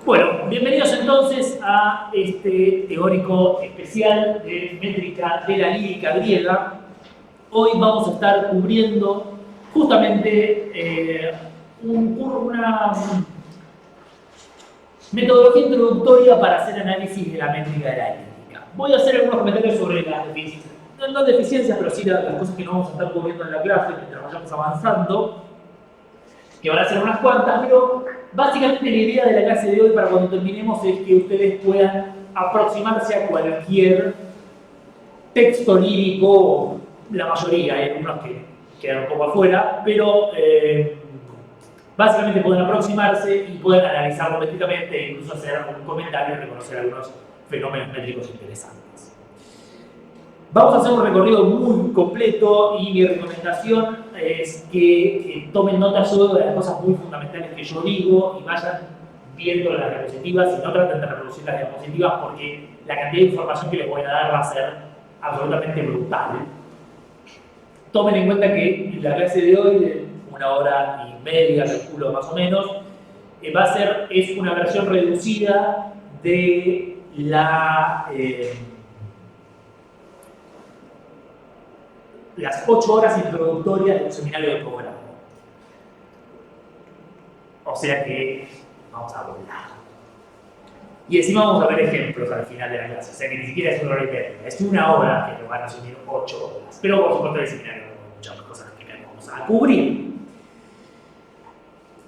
Bueno, bienvenidos entonces a este teórico especial de métrica de la lírica griega. Hoy vamos a estar cubriendo justamente una metodología introductoria para hacer análisis de la métrica de la lírica. Voy a hacer algunos comentarios sobre las deficiencias, no deficiencias, pero sí las cosas que no vamos a estar cubriendo en la clase mientras vayamos avanzando, que van a ser unas cuantas, pero básicamente la idea de la clase de hoy para cuando terminemos es que ustedes puedan aproximarse a cualquier texto lírico, la mayoría, hay algunos que quedan un poco afuera, pero básicamente pueden aproximarse y pueden analizarlo métricamente e incluso hacer algún comentario y reconocer algunos fenómenos métricos interesantes. Vamos a hacer un recorrido muy completo y mi recomendación es que tomen nota solo de las cosas muy fundamentales que yo digo y vayan viendo las diapositivas y no traten de reproducir las diapositivas porque la cantidad de información que les voy a dar va a ser absolutamente brutal. Tomen en cuenta que la clase de hoy, de 1 hora y media, calculo más o menos, es una versión reducida de las 8 horas introductorias de un seminario de posgrado. O sea que vamos a volar. Y encima vamos a ver ejemplos al final de la clase. O sea que ni siquiera es 1 hora y media. Es 1 hora que nos van a asumir 8 horas. Pero por supuesto el seminario hay muchas cosas que vamos a cubrir.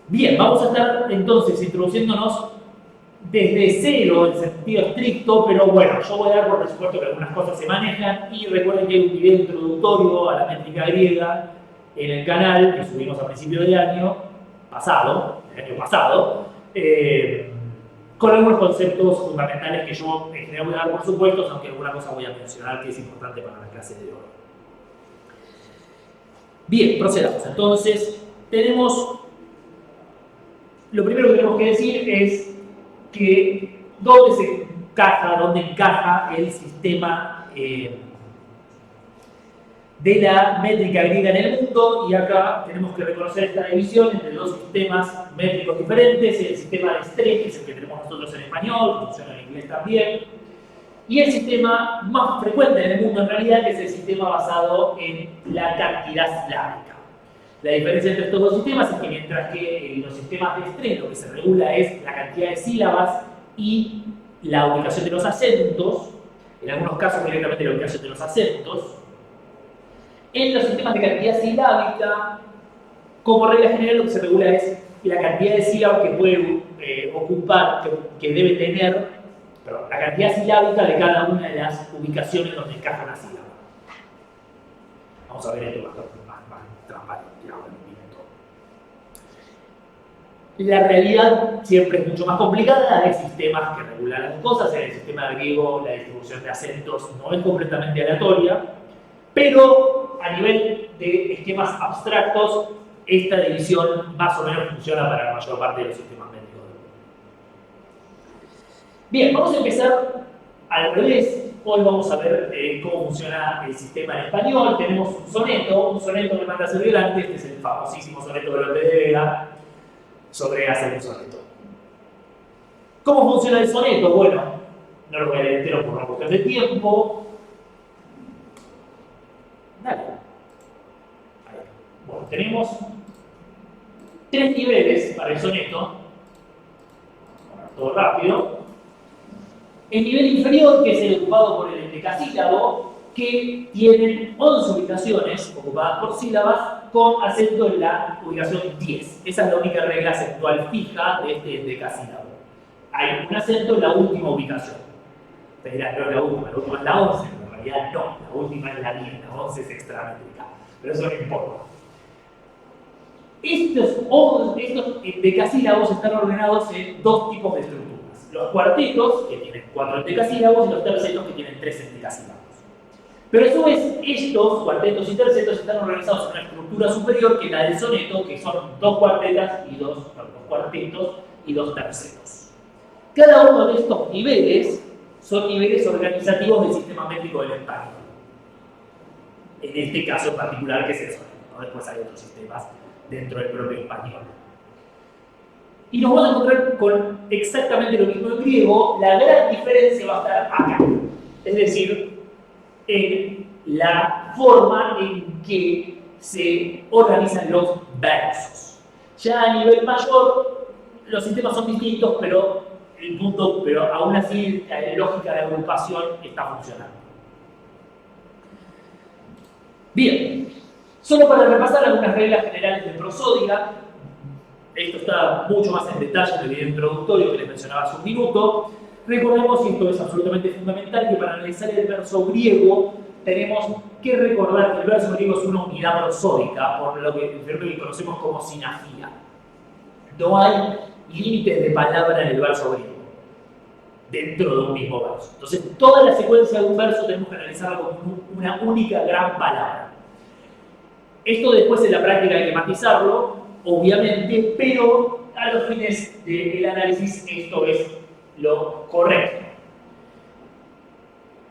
Bien, vamos a estar entonces introduciéndonos desde cero en sentido estricto, pero bueno, yo voy a dar por supuesto que algunas cosas se manejan y recuerden que hay un video introductorio a la métrica griega en el canal que subimos a principios del año pasado, con algunos conceptos fundamentales que yo en general voy a dar por supuesto, aunque alguna cosa voy a mencionar que es importante para la clase de hoy. Bien, procedamos. Entonces, lo primero que tenemos que decir es que dónde encaja el sistema de la métrica griega en el mundo, y acá tenemos que reconocer esta división entre dos sistemas métricos diferentes: el sistema de Streng, que es el que tenemos nosotros en español, funciona en inglés también, y el sistema más frecuente en el mundo en realidad, que es el sistema basado en la cantidad silábica. La diferencia entre estos dos sistemas es que mientras que en los sistemas de Streng lo que se regula es la cantidad de sílabas y la ubicación de los acentos, en algunos casos directamente la ubicación de los acentos, en los sistemas de cantidad silábica, como regla general lo que se regula es la cantidad de sílabas que puede ocupar, que debe tener, la cantidad silábica de cada una de las ubicaciones donde encaja una sílaba. Vamos a ver esto más transparente. La realidad siempre es mucho más complicada, hay sistemas que regulan las cosas. En el sistema griego la distribución de acentos no es completamente aleatoria, pero a nivel de esquemas abstractos esta división más o menos funciona para la mayor parte de los sistemas métricos. Bien, vamos a empezar al revés. Hoy vamos a ver cómo funciona el sistema en español. Tenemos un soneto que manda hacia adelante. Este es el famosísimo soneto de Lope de Vega sobre hacer un soneto. ¿Cómo funciona el soneto? Bueno, no lo voy a leer entero por una cuestión de tiempo. Dale. Bueno, tenemos 3 niveles para el soneto. Todo rápido. El nivel inferior, que es el ocupado por el endecasílabo, que tienen 11 ubicaciones ocupadas por sílabas con acento en la ubicación 10. Esa es la única regla acentual fija de este endecasílabo. Hay un acento en la última ubicación. Ustedes dirán, no es la última es la 11, pero en realidad no, la última es la 10, la 11 es extramétrica, pero eso no importa. Estos endecasílabos están ordenados en 2 tipos de estructuras: los cuartetos, que tienen 4 endecasílabos, y los tercetos, que tienen 3 endecasílabos. Pero a su vez, estos cuartetos y tercetos están organizados en una estructura superior que es la del soneto, que son 2 cuartetos y 2 tercetos. Cada uno de estos niveles son niveles organizativos del sistema métrico del español. En este caso en particular, que es el soneto, ¿no? Después hay otros sistemas dentro del propio español. Y nos vamos a encontrar con exactamente lo mismo en griego. La gran diferencia va a estar acá. Es decir, en la forma en que se organizan los versos. Ya a nivel mayor, los sistemas son distintos, pero el punto, pero aún así la lógica de agrupación está funcionando. Bien, solo para repasar algunas reglas generales de prosódica. Esto está mucho más en detalle en el video introductorio que les mencionaba hace un minuto. Recordemos, y esto es absolutamente fundamental, que para analizar el verso griego tenemos que recordar que el verso griego es una unidad prosódica, por lo que conocemos como sinafía. No hay límites de palabra en el verso griego, dentro de un mismo verso. Entonces, toda la secuencia de un verso tenemos que analizarla como una única gran palabra. Esto después en la práctica hay que matizarlo, obviamente, pero a los fines del análisis esto es lo correcto.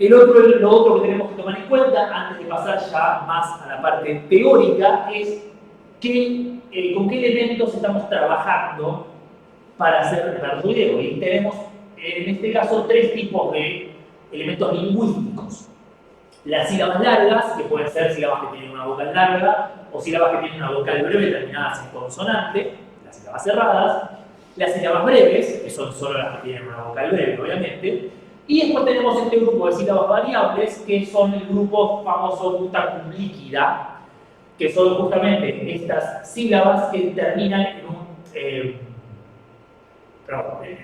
Lo otro que tenemos que tomar en cuenta, antes de pasar ya más a la parte teórica, es con qué elementos estamos trabajando para hacer verso griego. Y tenemos, en este caso, tres tipos de elementos lingüísticos. Las sílabas largas, que pueden ser sílabas que tienen una vocal larga, o sílabas que tienen una vocal breve terminadas en consonante, las sílabas cerradas. Las sílabas breves, que son solo las que tienen una vocal breve, obviamente. Y después tenemos este grupo de sílabas variables, que son el grupo famoso mutacum líquida, que son justamente estas sílabas que terminan en un...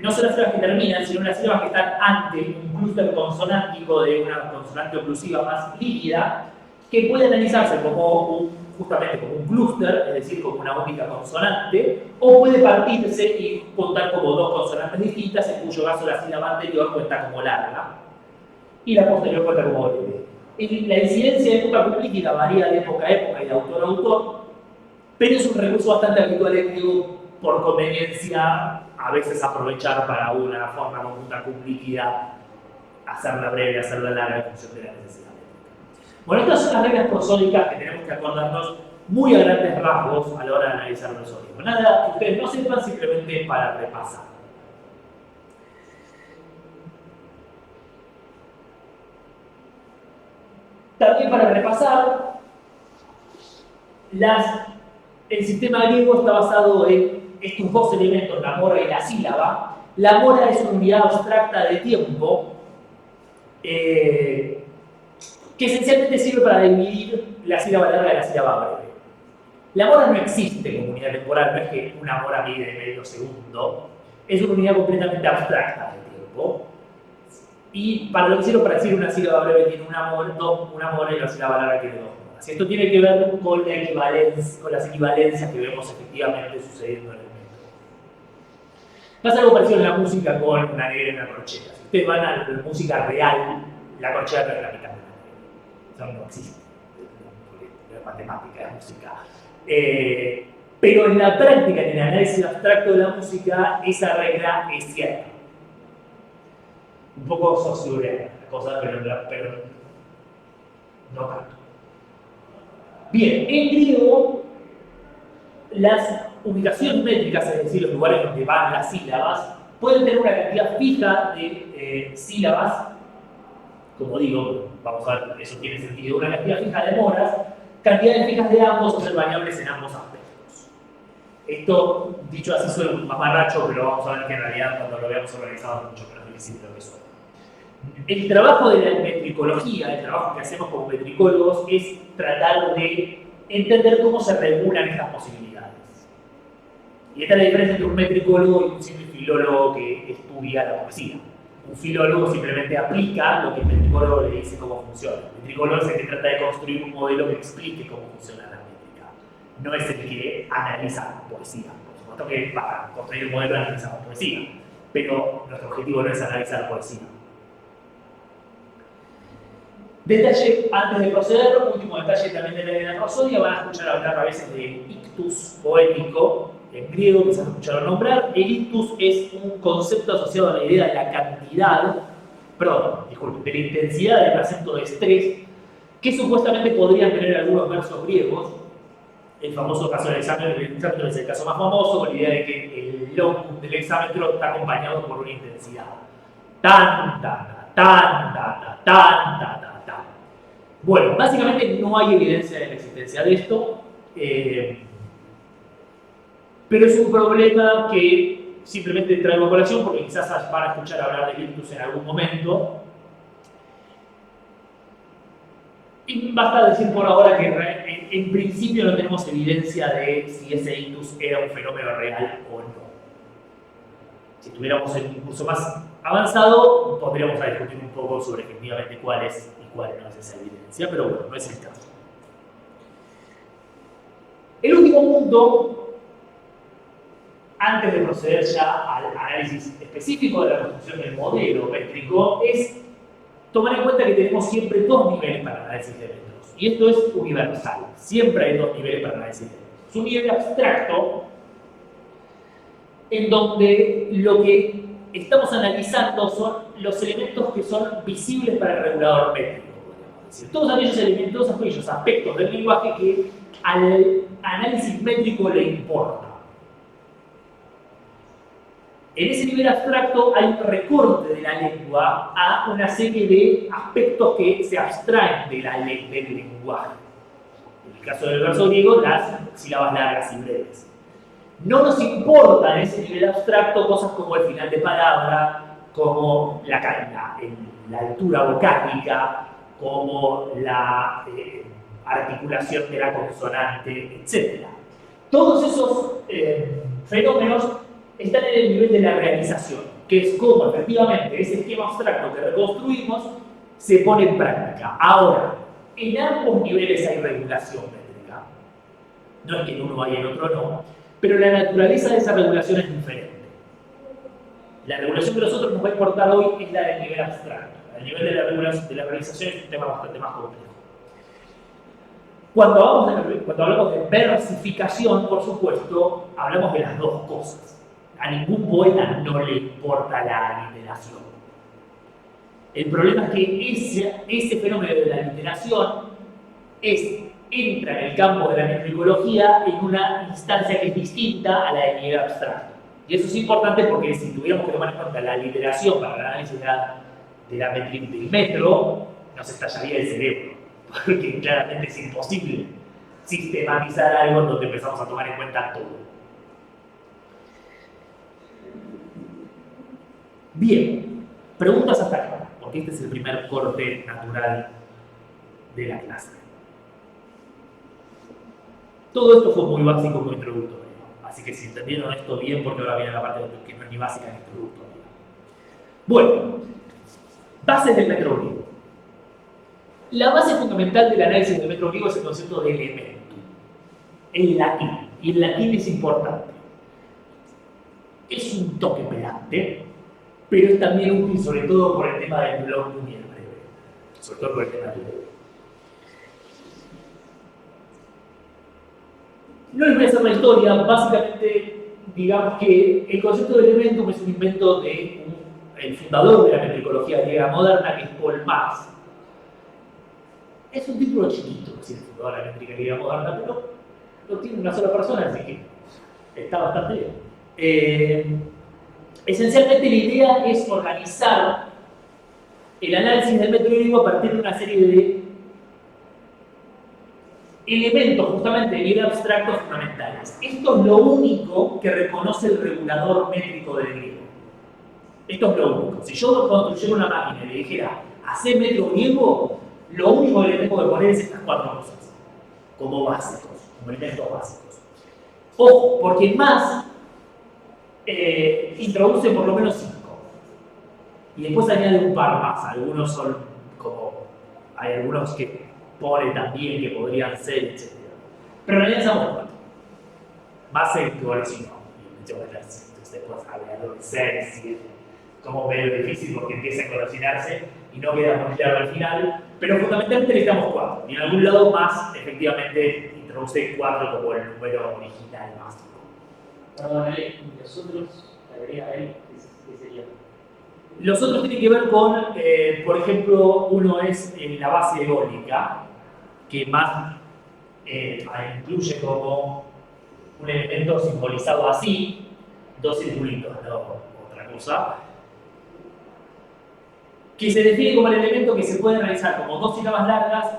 no son las sílabas que terminan, sino las sílabas que están ante un clúster consonántico de una consonante oclusiva más líquida, que puede analizarse justamente como un clúster, es decir, como una única consonante, o puede partirse y contar como dos consonantes distintas, en cuyo caso la sílaba anterior cuenta como larga y la posterior cuenta como breve. La incidencia de época líquida varía de época a época y de autor a autor, pero es un recurso bastante habitual en griego por conveniencia, a veces aprovechar para una forma como líquida, hacerla breve, hacerla larga en función de la necesidad. Bueno, estas son las reglas prosódicas que tenemos que acordarnos muy a grandes rasgos a la hora de analizar el prosódico. Nada que ustedes no sepan, simplemente para repasar. También para repasar, el sistema griego está basado en estos dos elementos, la mora y la sílaba. La mora es una unidad abstracta de tiempo que esencialmente sirve para dividir la sílaba larga de la sílaba breve. La mora no existe como unidad temporal, no es que una mora mide medio segundo, es una unidad completamente abstracta de tiempo. Y para lo que sirve para decir una sílaba breve tiene una mora y la sílaba larga tiene dos moras. Y esto tiene que ver con las equivalencias que vemos efectivamente sucediendo en el método. Pasa algo parecido en la música con una negra y una corchea. Si ustedes van a la música real, la corchea no es la mitad de la negra. Eso no existe. Es matemática, es música. Pero en la práctica, en el análisis abstracto de la música, esa regla es cierta. Un poco sociológica la cosa, pero no tanto. Bien, en griego, las ubicaciones métricas, es decir, los lugares donde van las sílabas, pueden tener una cantidad fija de sílabas, como digo, vamos a ver, eso tiene sentido, una cantidad fija de moras, cantidades fijas de ambos o ser variables en ambos aspectos. Esto, dicho así, suena un mamarracho, pero vamos a ver que en realidad cuando lo veamos organizado es mucho menos difícil de lo que suena. El trabajo de la metricología, el trabajo que hacemos como metricólogos, es tratar de entender cómo se regulan estas posibilidades. Y esta es la diferencia entre un metricólogo y un simple filólogo que estudia la poesía. Un filólogo simplemente aplica lo que el metricólogo le dice cómo funciona. El metricólogo es el que trata de construir un modelo que explique cómo funciona la métrica. No es el que analiza poesía. Por supuesto que para construir un modelo analizamos poesía, pero nuestro objetivo no es analizar poesía. Detalle, antes de proceder, último detalle también de la idea de prosodia, van a escuchar hablar a veces de ictus poético, en griego que se han escuchado nombrar. El ictus es un concepto asociado a la idea de la cantidad, de la intensidad del acento de estrés, que supuestamente podrían tener algunos versos griegos. El famoso caso del examen es el caso más famoso, con la idea de que el locus donde el hexámetro está acompañado por una intensidad. Tan, ta, ta, tan, ta, ta, tan, ta, ta, ta. Bueno, básicamente no hay evidencia de la existencia de esto, pero es un problema que simplemente traigo a colación porque quizás van a escuchar hablar de ictus en algún momento. Y basta decir por ahora que en principio no tenemos evidencia de si ese ictus era un fenómeno real o no. Si estuviéramos en un curso más avanzado, podríamos discutir un poco sobre efectivamente cuál es y cuál no es esa evidencia, pero bueno, no es el caso. El último punto, antes de proceder ya al análisis específico de la construcción del modelo métrico, es tomar en cuenta que tenemos siempre dos niveles para el análisis de métodos. Y esto es universal. Siempre hay dos niveles para el análisis de métodos. Un nivel abstracto, en donde lo que estamos analizando son los elementos que son visibles para el regulador métrico, podríamos decir. Todos aquellos aspectos del lenguaje que al análisis métrico le importa. En ese nivel abstracto hay un recorte de la lengua a una serie de aspectos que se abstraen del lenguaje. En el caso del verso griego, las sílabas largas y breves. No nos importa en ese nivel abstracto cosas como el final de palabra, como la altura vocálica, como la articulación de la consonante, etc. Todos esos fenómenos están en el nivel de la realización, que es cómo efectivamente ese esquema abstracto que reconstruimos se pone en práctica. Ahora, en ambos niveles hay regulación métrica. No es que en uno hay y en otro no, pero la naturaleza de esa regulación es diferente. La regulación que nosotros nos va a importar hoy es la del nivel abstracto. El nivel de la realización es un tema bastante más complejo. Cuando hablamos de versificación, por supuesto, hablamos de las dos cosas. A ningún poeta no le importa la literación. El problema es que ese fenómeno de la literación entra en el campo de la metricología en una instancia que es distinta a la del nivel abstracto. Y eso es importante porque si tuviéramos que tomar en cuenta la literación para el análisis del metro, nos estallaría el cerebro, porque claramente es imposible sistematizar algo en donde empezamos a tomar en cuenta todo. Bien, preguntas hasta acá, porque este es el primer corte natural de la clase. Todo esto fue muy básico, muy introductorio. Así que si entendieron esto bien, porque ahora viene la parte que no es ni básica ni introductoria. Bueno, bases del metro griego. La base fundamental del análisis del metro griego es el concepto de elemento. En latín. Y el latín es importante. Es un toque pedante, pero es también útil sobre todo por el tema del blog y el breve. Sobre todo por el tema del breve. No les voy a hacer la historia, básicamente digamos que el concepto de elementum es un invento de el fundador de la metricología griega moderna, que es Paul Marx. Es un título chiquito, es el fundador de la métrica griega moderna, pero lo tiene una sola persona, así que está bastante bien. Esencialmente la idea es organizar el análisis del metro griego a partir de una serie de elementos justamente de nivel abstracto fundamentales. Esto es lo único que reconoce el regulador métrico del griego. Esto es lo único. Si yo construyera una máquina y le dijera, hacé metro griego, lo único que le tengo que poner es estas cuatro cosas, como básicos, como elementos básicos. Ojo, porque más introduce por lo menos 5. Y después añade un par más. Algunos son como, hay algunos que pone también que podrían ser, etc. Pero en realidad somos 4. Más el que si no. Entonces después hablar de 6, 7. Como medio difícil porque empieza a colocinarse y no queda muy claro al final. Pero fundamentalmente necesitamos 4. Y en algún lado más, efectivamente, introduce 4 como el número original básico. Perdón, ¿y los otros? ¿Le agrega él? ¿Qué sería? Los otros tienen que ver con, por ejemplo, uno es la base eólica, que más incluye como un elemento simbolizado así, dos circulitos, no otra cosa, que se define como el elemento que se puede realizar como dos sílabas largas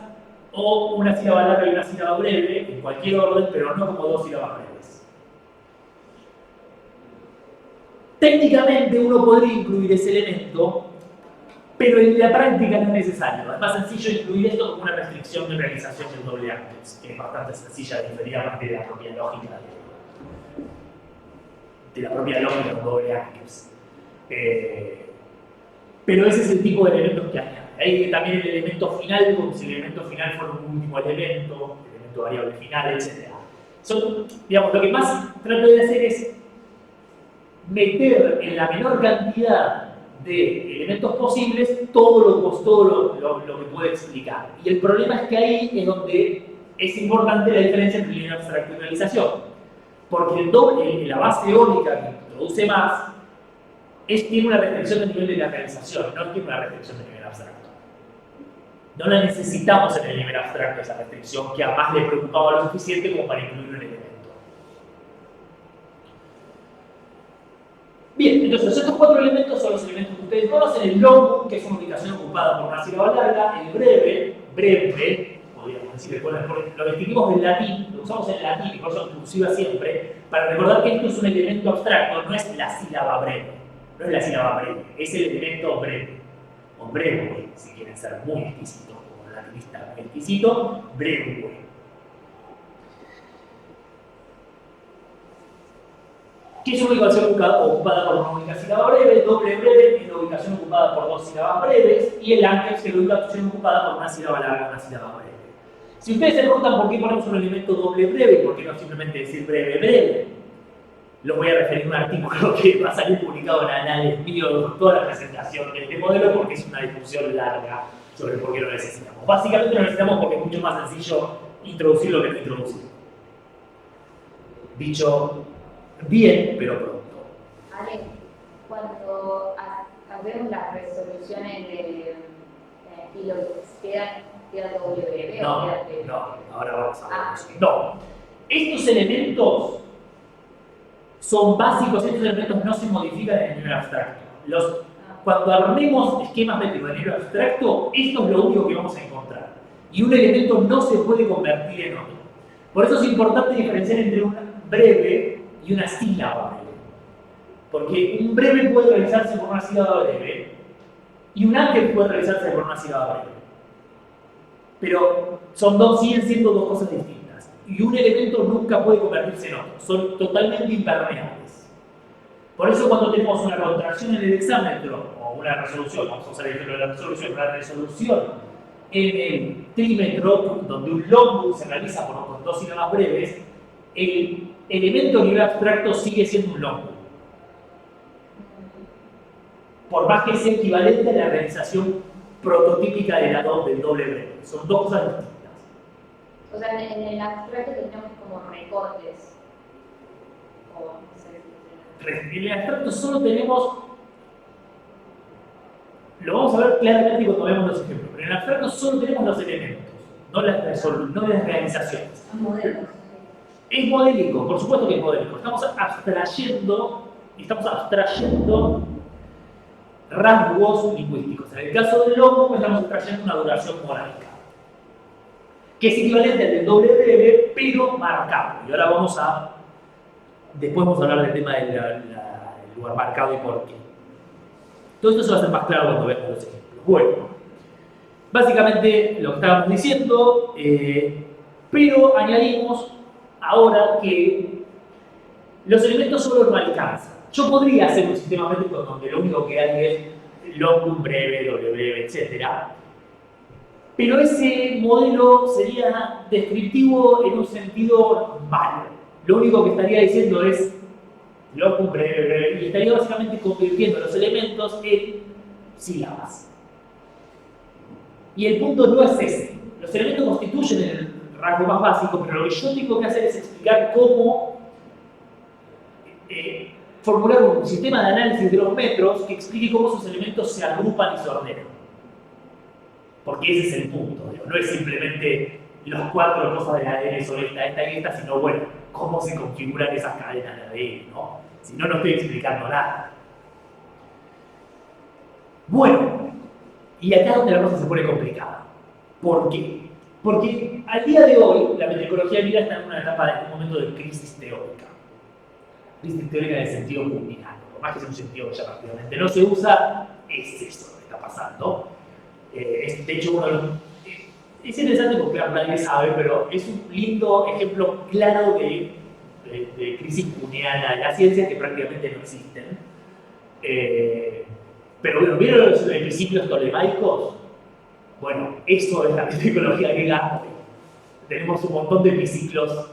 o una sílaba larga y una sílaba breve, en cualquier orden, pero no como dos sílabas breves. Técnicamente uno podría incluir ese elemento, pero en la práctica no es necesario. Es más sencillo incluir esto como una restricción de realización del doble antes, que es bastante sencilla de inferir a partir de la propia lógica de un doble antes. Pero ese es el tipo de elementos que añade. Hay también el elemento final, como si el elemento final fuera un último elemento variable final, etc. Digamos, lo que más trato de hacer es meter en la menor cantidad de elementos posibles todo lo que puede explicar. Y el problema es que ahí es donde es importante la diferencia entre línea abstracto y realización. Porque la base eólica que introduce más tiene una restricción del nivel de la realización, no tiene una restricción del nivel abstracto. No la necesitamos en el nivel abstracto, esa restricción, que además le preocupaba lo suficiente como para incluir un elemento. Bien, entonces estos cuatro elementos son los elementos que ustedes conocen: el long, que es una ubicación ocupada por una sílaba larga; el breve, podríamos decir, lo distinguimos del latín, lo usamos en latín y por eso inclusiva siempre, para recordar que esto es un elemento abstracto, no es la sílaba breve, es el elemento breve, o breve, si quieren ser muy exquisitos, como el latinista muy exquisito, breve. ¿Qué es una ubicación ocupada por una única sílaba breve? Doble breve es la ubicación ocupada por dos sílabas breves, y el antes es la ubicación ocupada por una sílaba larga y una sílaba breve. Si ustedes se preguntan por qué ponemos un elemento doble breve y por qué no simplemente decir breve, los voy a referir a un artículo que va a salir publicado en Anales mío, toda la presentación de este modelo, porque es una discusión larga sobre por qué lo necesitamos. Básicamente lo necesitamos porque es mucho más sencillo introducirlo que no introducirlo. Dicho bien, pero pronto. Ale, cuando hacemos las resoluciones de kilobytes, ¿queda doble breve o queda breve? No, ahora vamos a ver. No, estos elementos son básicos, estos elementos no se modifican en el nivel abstracto. Cuando armemos esquemas métricos de nivel abstracto, esto es lo único que vamos a encontrar. Y un elemento no se puede convertir en otro. Por eso es importante diferenciar entre un breve y una sílaba breve. Porque un breve puede realizarse por una sílaba breve y un ángel puede realizarse por una sílaba breve. Pero siguen siendo dos cosas distintas. Y un elemento nunca puede convertirse en otro. Son totalmente impermeables. Por eso cuando tenemos una contracción en el hexámetro, o una resolución, vamos a usar el ejemplo de la resolución, una resolución en el trímetro, donde un longus se realiza con dos sílabas breves, el elemento a nivel abstracto sigue siendo un longus. Por más que sea equivalente a la realización prototípica del doble breve. Son dos cosas distintas. O sea, en el abstracto tenemos como recortes. O no sé. En el abstracto solo tenemos, lo vamos a ver claramente cuando veamos los ejemplos, pero en el abstracto solo tenemos los elementos, no las realizaciones. Son modelos. Es modélico, por supuesto que es modélico. Estamos abstrayendo rasgos lingüísticos. En el caso del logo estamos extrayendo una duración monadica, que es equivalente al del doble breve, pero marcado. Y ahora después vamos a hablar del tema del lugar marcado y por qué. Todo esto se va a hacer más claro cuando veamos los ejemplos. Bueno, básicamente lo que estábamos diciendo, pero añadimos ahora que los elementos solo no alcanzan. Yo podría hacer un sistema métrico donde lo único que hay es longum breve, doble breve, etc. Pero ese modelo sería descriptivo en un sentido malo. Lo único que estaría diciendo es longum breve, breve, y estaría básicamente convirtiendo los elementos en sílabas. Y el punto no es ese. Los elementos constituyen el rasgo más básico, pero lo que yo tengo que hacer es explicar cómo formular un sistema de análisis de los metros que explique cómo sus elementos se agrupan y se ordenan. Porque ese es el punto, no es simplemente las cuatro cosas del ADN son esta y esta, sino bueno, cómo se configuran esas cadenas de ADN, ¿no? Si no, no estoy explicando nada. Bueno, y acá es donde la cosa se pone complicada. ¿Por qué? Porque al día de hoy la metricología griega está en una etapa de un momento de crisis teórica. Crisis teórica en el sentido culminante. Por más que sea un sentido que ya prácticamente no se usa, es eso lo que está pasando. De hecho, es interesante porque nadie sabe, pero es un lindo ejemplo claro de crisis cuneana de la ciencia que prácticamente no existen. Pero bueno, ¿vieron los principios tolemaicos? Bueno, eso es la metricología griega hoy. Tenemos un montón de epiciclos,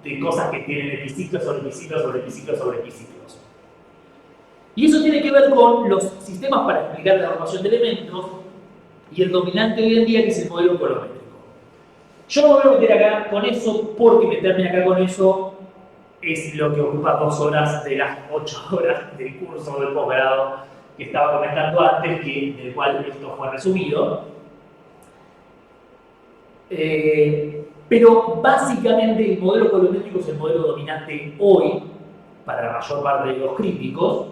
de cosas que tienen epiciclos sobre epiciclos sobre epiciclos sobre epiciclos. Y eso tiene que ver con los sistemas para explicar la formación de elementos y el dominante hoy en día, que es el modelo colométrico. Yo no me voy a meter acá con eso porque meterme acá con eso es lo que ocupa 2 horas de las 8 horas del curso del posgrado que estaba comentando antes, del cual esto fue resumido. Pero básicamente el modelo colométrico es el modelo dominante hoy para la mayor parte de los críticos,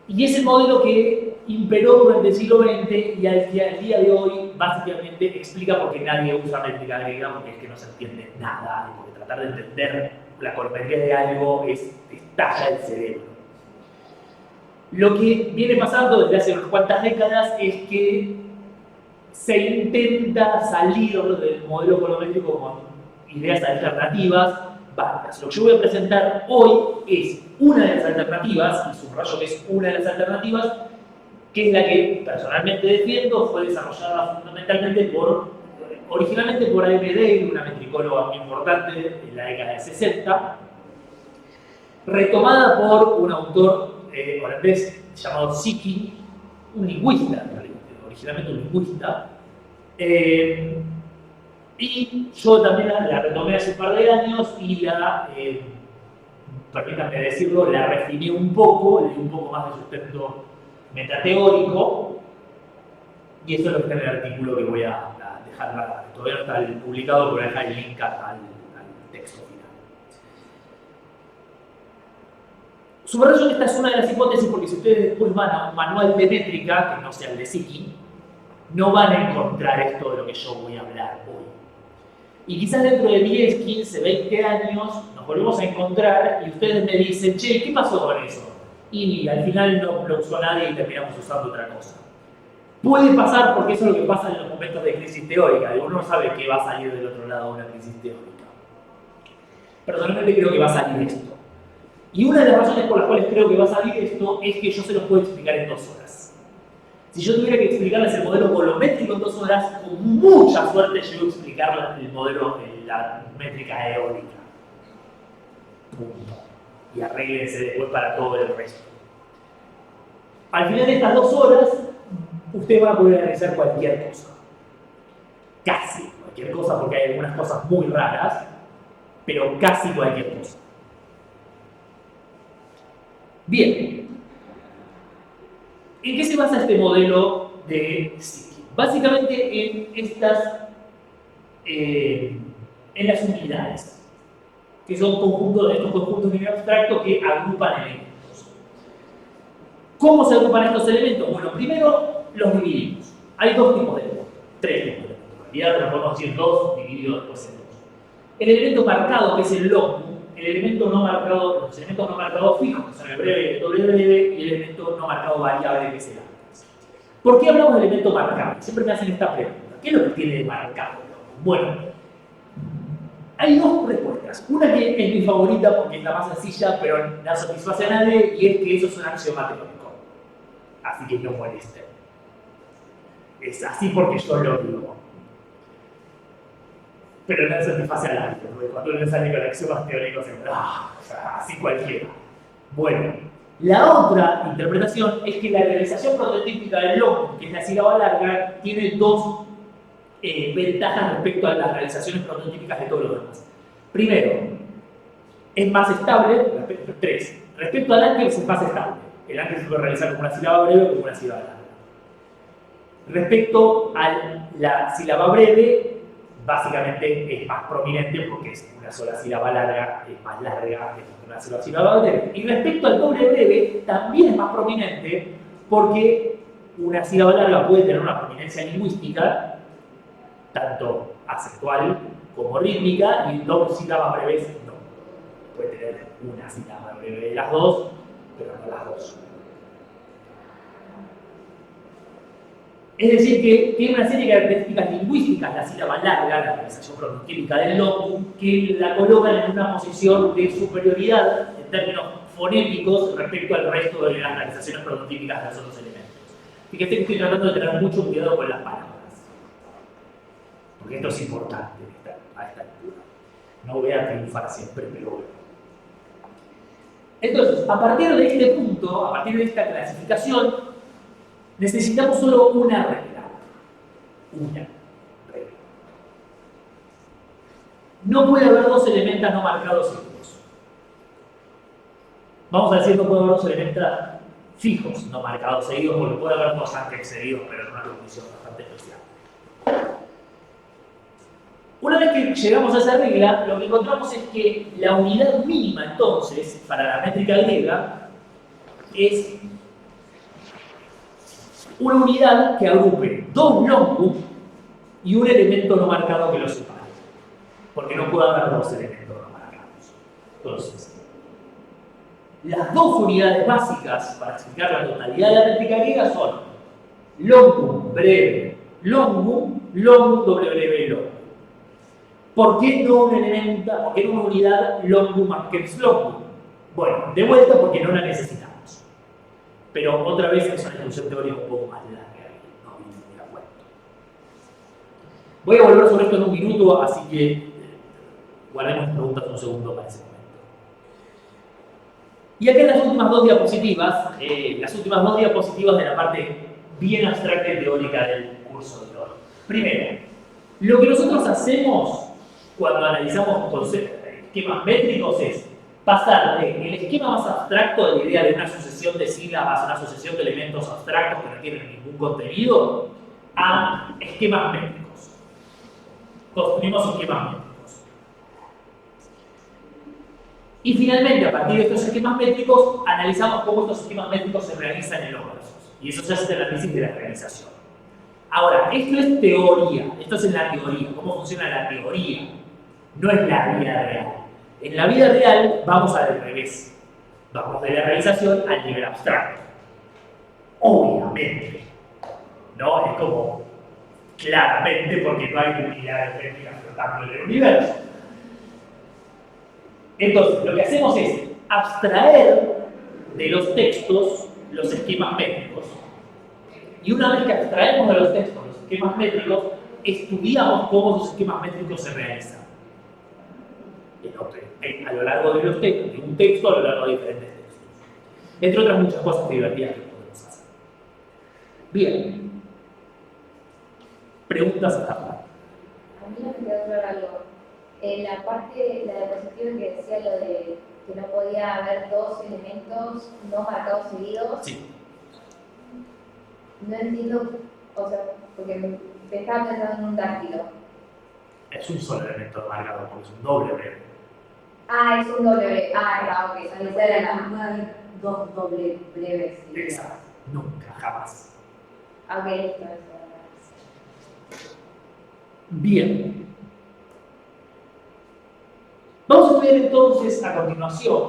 y es el modelo que imperó durante el siglo XX y al día de hoy básicamente explica por qué nadie usa métrica griega, porque es que no se entiende nada, y porque tratar de entender la colometría de algo te estalla el cerebro. Lo que viene pasando desde hace unas cuantas décadas es que se intenta salir del modelo colométrico con ideas alternativas válidas. Lo que yo voy a presentar hoy es una de las alternativas, y subrayo que es una de las alternativas, que es la que personalmente defiendo. Fue desarrollada originalmente por A.M. Dale, una metricóloga muy importante en la década de 60, retomada por un autor holandés llamado Zichy, un lingüista, originalmente un lingüista, y yo también la retomé hace un par de años y permítanme decirlo, la refiné un poco, le di un poco más de sustento metateórico, y eso es lo que está en el artículo que voy a dejar, todavía no está publicado, pero voy a dejar el link al texto final. Subrayo que esta es una de las hipótesis porque si ustedes después van a un manual de métrica, que no sea el de Zichy, no van a encontrar esto de lo que yo voy a hablar hoy. Y quizás dentro de 10, 15, 20 años nos volvemos a encontrar y ustedes me dicen, che, ¿qué pasó con eso? Y al final no lo usó nadie y terminamos usando otra cosa. Puede pasar porque eso es lo que pasa en los momentos de crisis teórica. Uno no sabe qué va a salir del otro lado de una crisis teórica. Personalmente creo que va a salir esto. Y una de las razones por las cuales creo que va a salir esto es que yo se los puedo explicar en 2 horas. Si yo tuviera que explicarles el modelo colométrico en 2 horas, con mucha suerte llego a explicar el modelo, la métrica eólica. Punto. Y arréglense después para todo el resto. Al final de estas 2 horas, usted va a poder realizar cualquier cosa. Casi cualquier cosa, porque hay algunas cosas muy raras, pero casi cualquier cosa. Bien. ¿En qué se basa este modelo de Zichy? Básicamente en las unidades, que son estos conjuntos de nivel abstracto que agrupan elementos. ¿Cómo se agrupan estos elementos? Bueno, primero los dividimos. Hay 2 tipos de elementos, 3 tipos de elementos. En realidad lo podemos decir 2 dividido después en 2. El elemento marcado, que es el log, el elemento no marcado, los elementos no marcados fijos, que son el breve y el doble breve, y el elemento no marcado variable, que es el antes. ¿Por qué hablamos de elemento marcado? Siempre me hacen esta pregunta. ¿Qué es lo que tiene de marcado? Bueno, hay 2 respuestas. Una que es mi favorita porque es la más sencilla, pero no satisface a nadie, y es que eso es un axioma teórico. Así que no molesten. Es así porque yo lo digo. Pero no satisface a nadie, porque cuando uno sale con axiomas teóricos, así cualquiera. Bueno, la otra interpretación es que la realización prototípica del log, que es la sílaba larga, tiene 2 ventajas respecto a las realizaciones prototípicas de todos los demás. Primero, es más estable. 3. Respecto al ángel es más estable. El ángel se puede realizar como una sílaba breve o como una sílaba larga. Respecto a la sílaba breve, básicamente es más prominente porque es una sola sílaba larga, es más larga que una sola sílaba breve. Y respecto al doble breve, también es más prominente porque una sílaba larga puede tener una prominencia lingüística, tanto acentual como rítmica, y dos sílabas breves no. Puede tener una sílaba breve de las dos, pero no las dos. Es decir, que tiene una serie de características lingüísticas la sílaba larga, la organización pronunciática del longum, que la colocan en una posición de superioridad en términos fonéticos respecto al resto de las organizaciones pronunciáticas de los otros elementos. Fíjense que estoy tratando de tener mucho cuidado con las palabras, porque esto es importante a esta altura. No voy a triunfar siempre, pero bueno. Entonces, a partir de este punto, a partir de esta clasificación, necesitamos solo una regla. Una regla. No puede haber dos elementos no marcados seguidos. Vamos a decir no puede haber dos elementos fijos no marcados seguidos, porque puede haber dos antes seguidos, pero en una condición bastante especial. Una vez que llegamos a esa regla, lo que encontramos es que la unidad mínima entonces para la métrica griega es una unidad que agrupe dos longum y un elemento no marcado que los separe. Porque no puede haber dos elementos no marcados. Entonces, las dos unidades básicas para explicar la totalidad de la métrica griega son longum breve, longum, longum doble breve, longum. ¿Por qué no un elemento, por qué no una unidad longum max longum? Bueno, de vuelta porque no la necesitamos. Pero otra vez es una discusión teórica un poco más larga, no viene muy a cuento. Voy a volver sobre esto en un minuto, así que guardemos las preguntas un segundo para ese momento. Y acá en las últimas dos diapositivas de la parte bien abstracta y teórica del curso de hoy. Primero, lo que nosotros hacemos cuando analizamos esquemas métricos es pasar del esquema más abstracto de la idea de una sucesión de sílabas, una sucesión de elementos abstractos que no tienen ningún contenido, a esquemas métricos. Construimos esquemas métricos. Y finalmente, a partir de estos esquemas métricos, analizamos cómo estos esquemas métricos se realizan en los versos. Y eso se hace el análisis de la realización. Ahora, esto es teoría, esto es en la teoría, cómo funciona la teoría, no es la vida real. En la vida real vamos al revés, vamos de la realización al nivel abstracto. Obviamente, ¿no? Es como claramente porque no hay unidades métricas flotando en el universo. Entonces, lo que hacemos es abstraer de los textos los esquemas métricos. Y una vez que abstraemos de los textos los esquemas métricos, estudiamos cómo esos esquemas métricos se realizan. A lo largo de los textos, de un texto a lo largo de diferentes textos. Entre otras muchas cosas divertidas que podemos hacer. Bien. Preguntas a la parte. A mí no me quedó claro algo. En la parte, la diapositiva que decía lo de que no podía haber dos elementos no marcados seguidos. Sí. No entiendo, o sea, porque me estaba pensando en un dáctilo. Es un solo elemento marcado, porque es un doble breve. Ah, es un doble breve. Ah, ok. Esa era la. No hay dos doble breves. Exacto. Nunca, jamás. Ok, listo. Bien. Vamos a estudiar entonces a continuación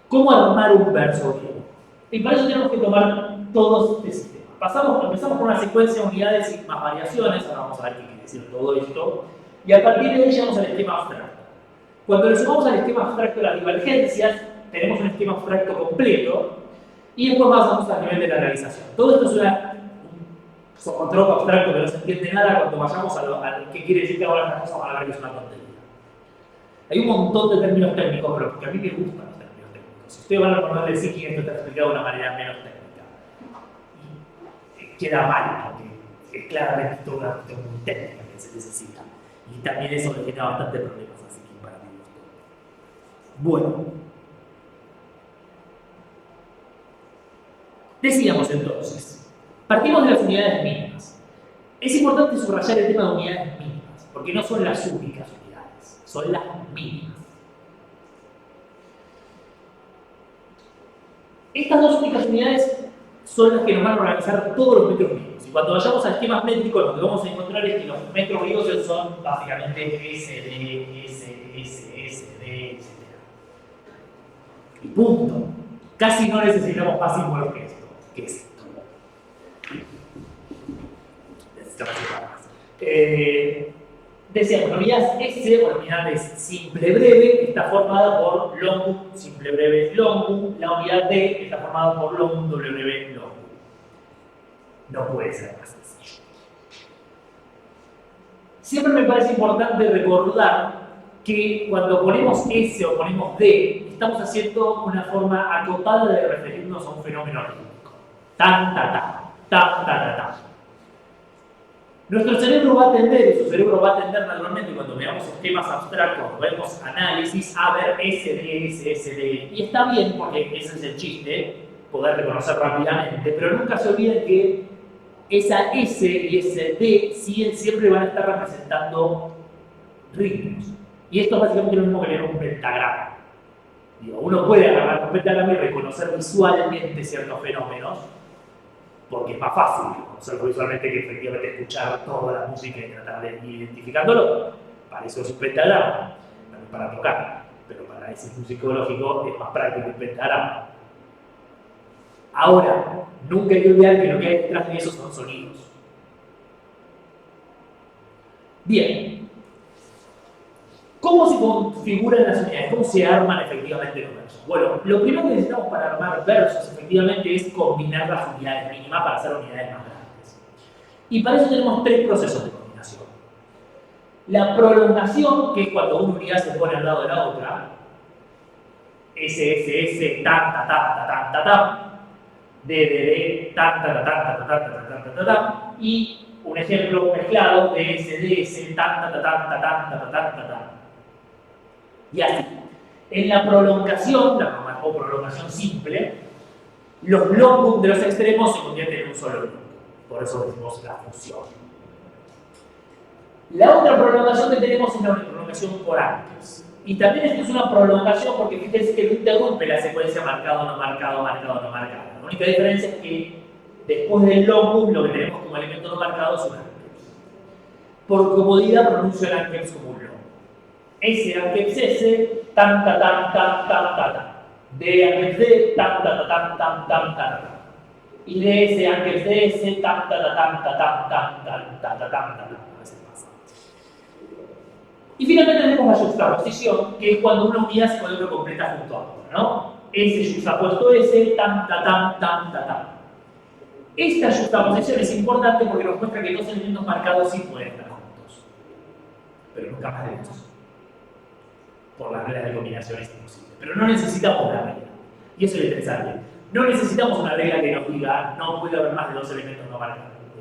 cómo armar un verso griego. Y para eso tenemos que tomar todo este sistema. Empezamos con una secuencia de unidades y más variaciones, ahora vamos a ver qué quiere decir todo esto, y a partir de ahí llegamos al esquema abstracto. Cuando le sumamos al esquema abstracto las divergencias, tenemos un esquema abstracto completo, y después pasamos al nivel de la realización. Todo esto es un socotroco abstracto que no se entiende nada. Cuando vayamos a qué quiere decir que ahora estas cosas van a ver que es una tontería. Hay un montón de términos técnicos, pero porque a mí me gustan los términos técnicos. Si ustedes van a recordar de sí que esto está explicado de una manera menos técnica, y queda mal, porque es claramente toda una cuestión muy técnica que se necesita. Y también eso le genera bastante problemas, así que para mí gusto. Bueno. Decíamos entonces, partimos de las unidades mínimas. Es importante subrayar el tema de unidades mínimas. porque no son las únicas unidades, son las mínimas. Estas dos únicas unidades son las que nos van a organizar todos los metros griegos. Y cuando vayamos a esquemas métricos, lo que vamos a encontrar es que los metros griegos son básicamente SD, SD, etc. Y punto. Casi no necesitamos más símbolos que esto. ¿Qué es esto? Necesitamos más. Decíamos, la unidad S, o la unidad es simple breve, está formada por longum, simple breve, longum. La unidad D está formada por longum, doble breve, longum. No puede ser más sencillo. Siempre me parece importante recordar que cuando ponemos S o ponemos D, estamos haciendo una forma acotada de referirnos a un fenómeno rítmico. Tan, ta, ta, tan, ta, ta, ta. Nuestro cerebro va a tender, y su cerebro va a tender naturalmente cuando veamos esquemas abstractos, cuando vemos análisis, a ver SD, SD. Y está bien porque ese es el chiste, poder reconocer rápidamente, pero nunca se olviden que esa S y ese D siempre van a estar representando ritmos. Y esto es básicamente lo mismo que leer un pentagrama. Digo, uno puede agarrar un pentagrama y reconocer visualmente ciertos fenómenos, porque es más fácil conocerlo visualmente que efectivamente escuchar toda la música y tratar de ir identificándolo. Para eso es un pentagrama, también para tocar, pero para ese musicológico es más práctico un pentagrama. Ahora, nunca hay que olvidar que lo que hay detrás de eso son sonidos. Bien. ¿Cómo se configuran las unidades? ¿Cómo se arman efectivamente los versos? Bueno, lo primero que necesitamos para armar versos efectivamente es combinar las unidades mínimas para hacer unidades más grandes. Y para eso tenemos tres procesos de combinación. La prolongación, que es cuando una unidad se pone al lado de la otra. S, tan, ta, ta, ta, ta, ta, ta. D, tan, ta, ta, ta, ta, ta, ta, ta, ta, ta, ta. Y un ejemplo mezclado de S, tan, ta, ta, ta, ta, ta, ta, ta, ta, ta. Y así. En la prolongación, o prolongación simple, los longum de los extremos se convierten en un solo longum. Por eso decimos la función. La otra prolongación que tenemos es la prolongación por antes. Y también esto es una prolongación porque fíjense que no interrumpe la secuencia marcado, no marcado, marcado, no marcado. La única diferencia es que después del longum lo que tenemos como elemento no marcado es un anqueps. Por comodidad pronuncio el anqueps como un longum. S anqueps S, tan ta tan tan tan tan. D anqueps D, tan ta ta tan tan tan tan. Y DS anqueps DS, tan ta ta tan ta tan tan tan tan tan tan. A veces pasa. Y finalmente tenemos la juxtaposición, que es cuando una unidad se vuelve completa junto a otra, ¿no? S juxtapuesto S, tan ta tan tan ta tan. Esta juxtaposición es importante porque nos muestra que dos elementos marcados sí pueden estar juntos, pero nunca más de dos. Por las reglas de combinación es imposible. Pero no necesitamos una regla. Y eso es lo interesante. No necesitamos una regla que nos diga no puede haber más de dos elementos no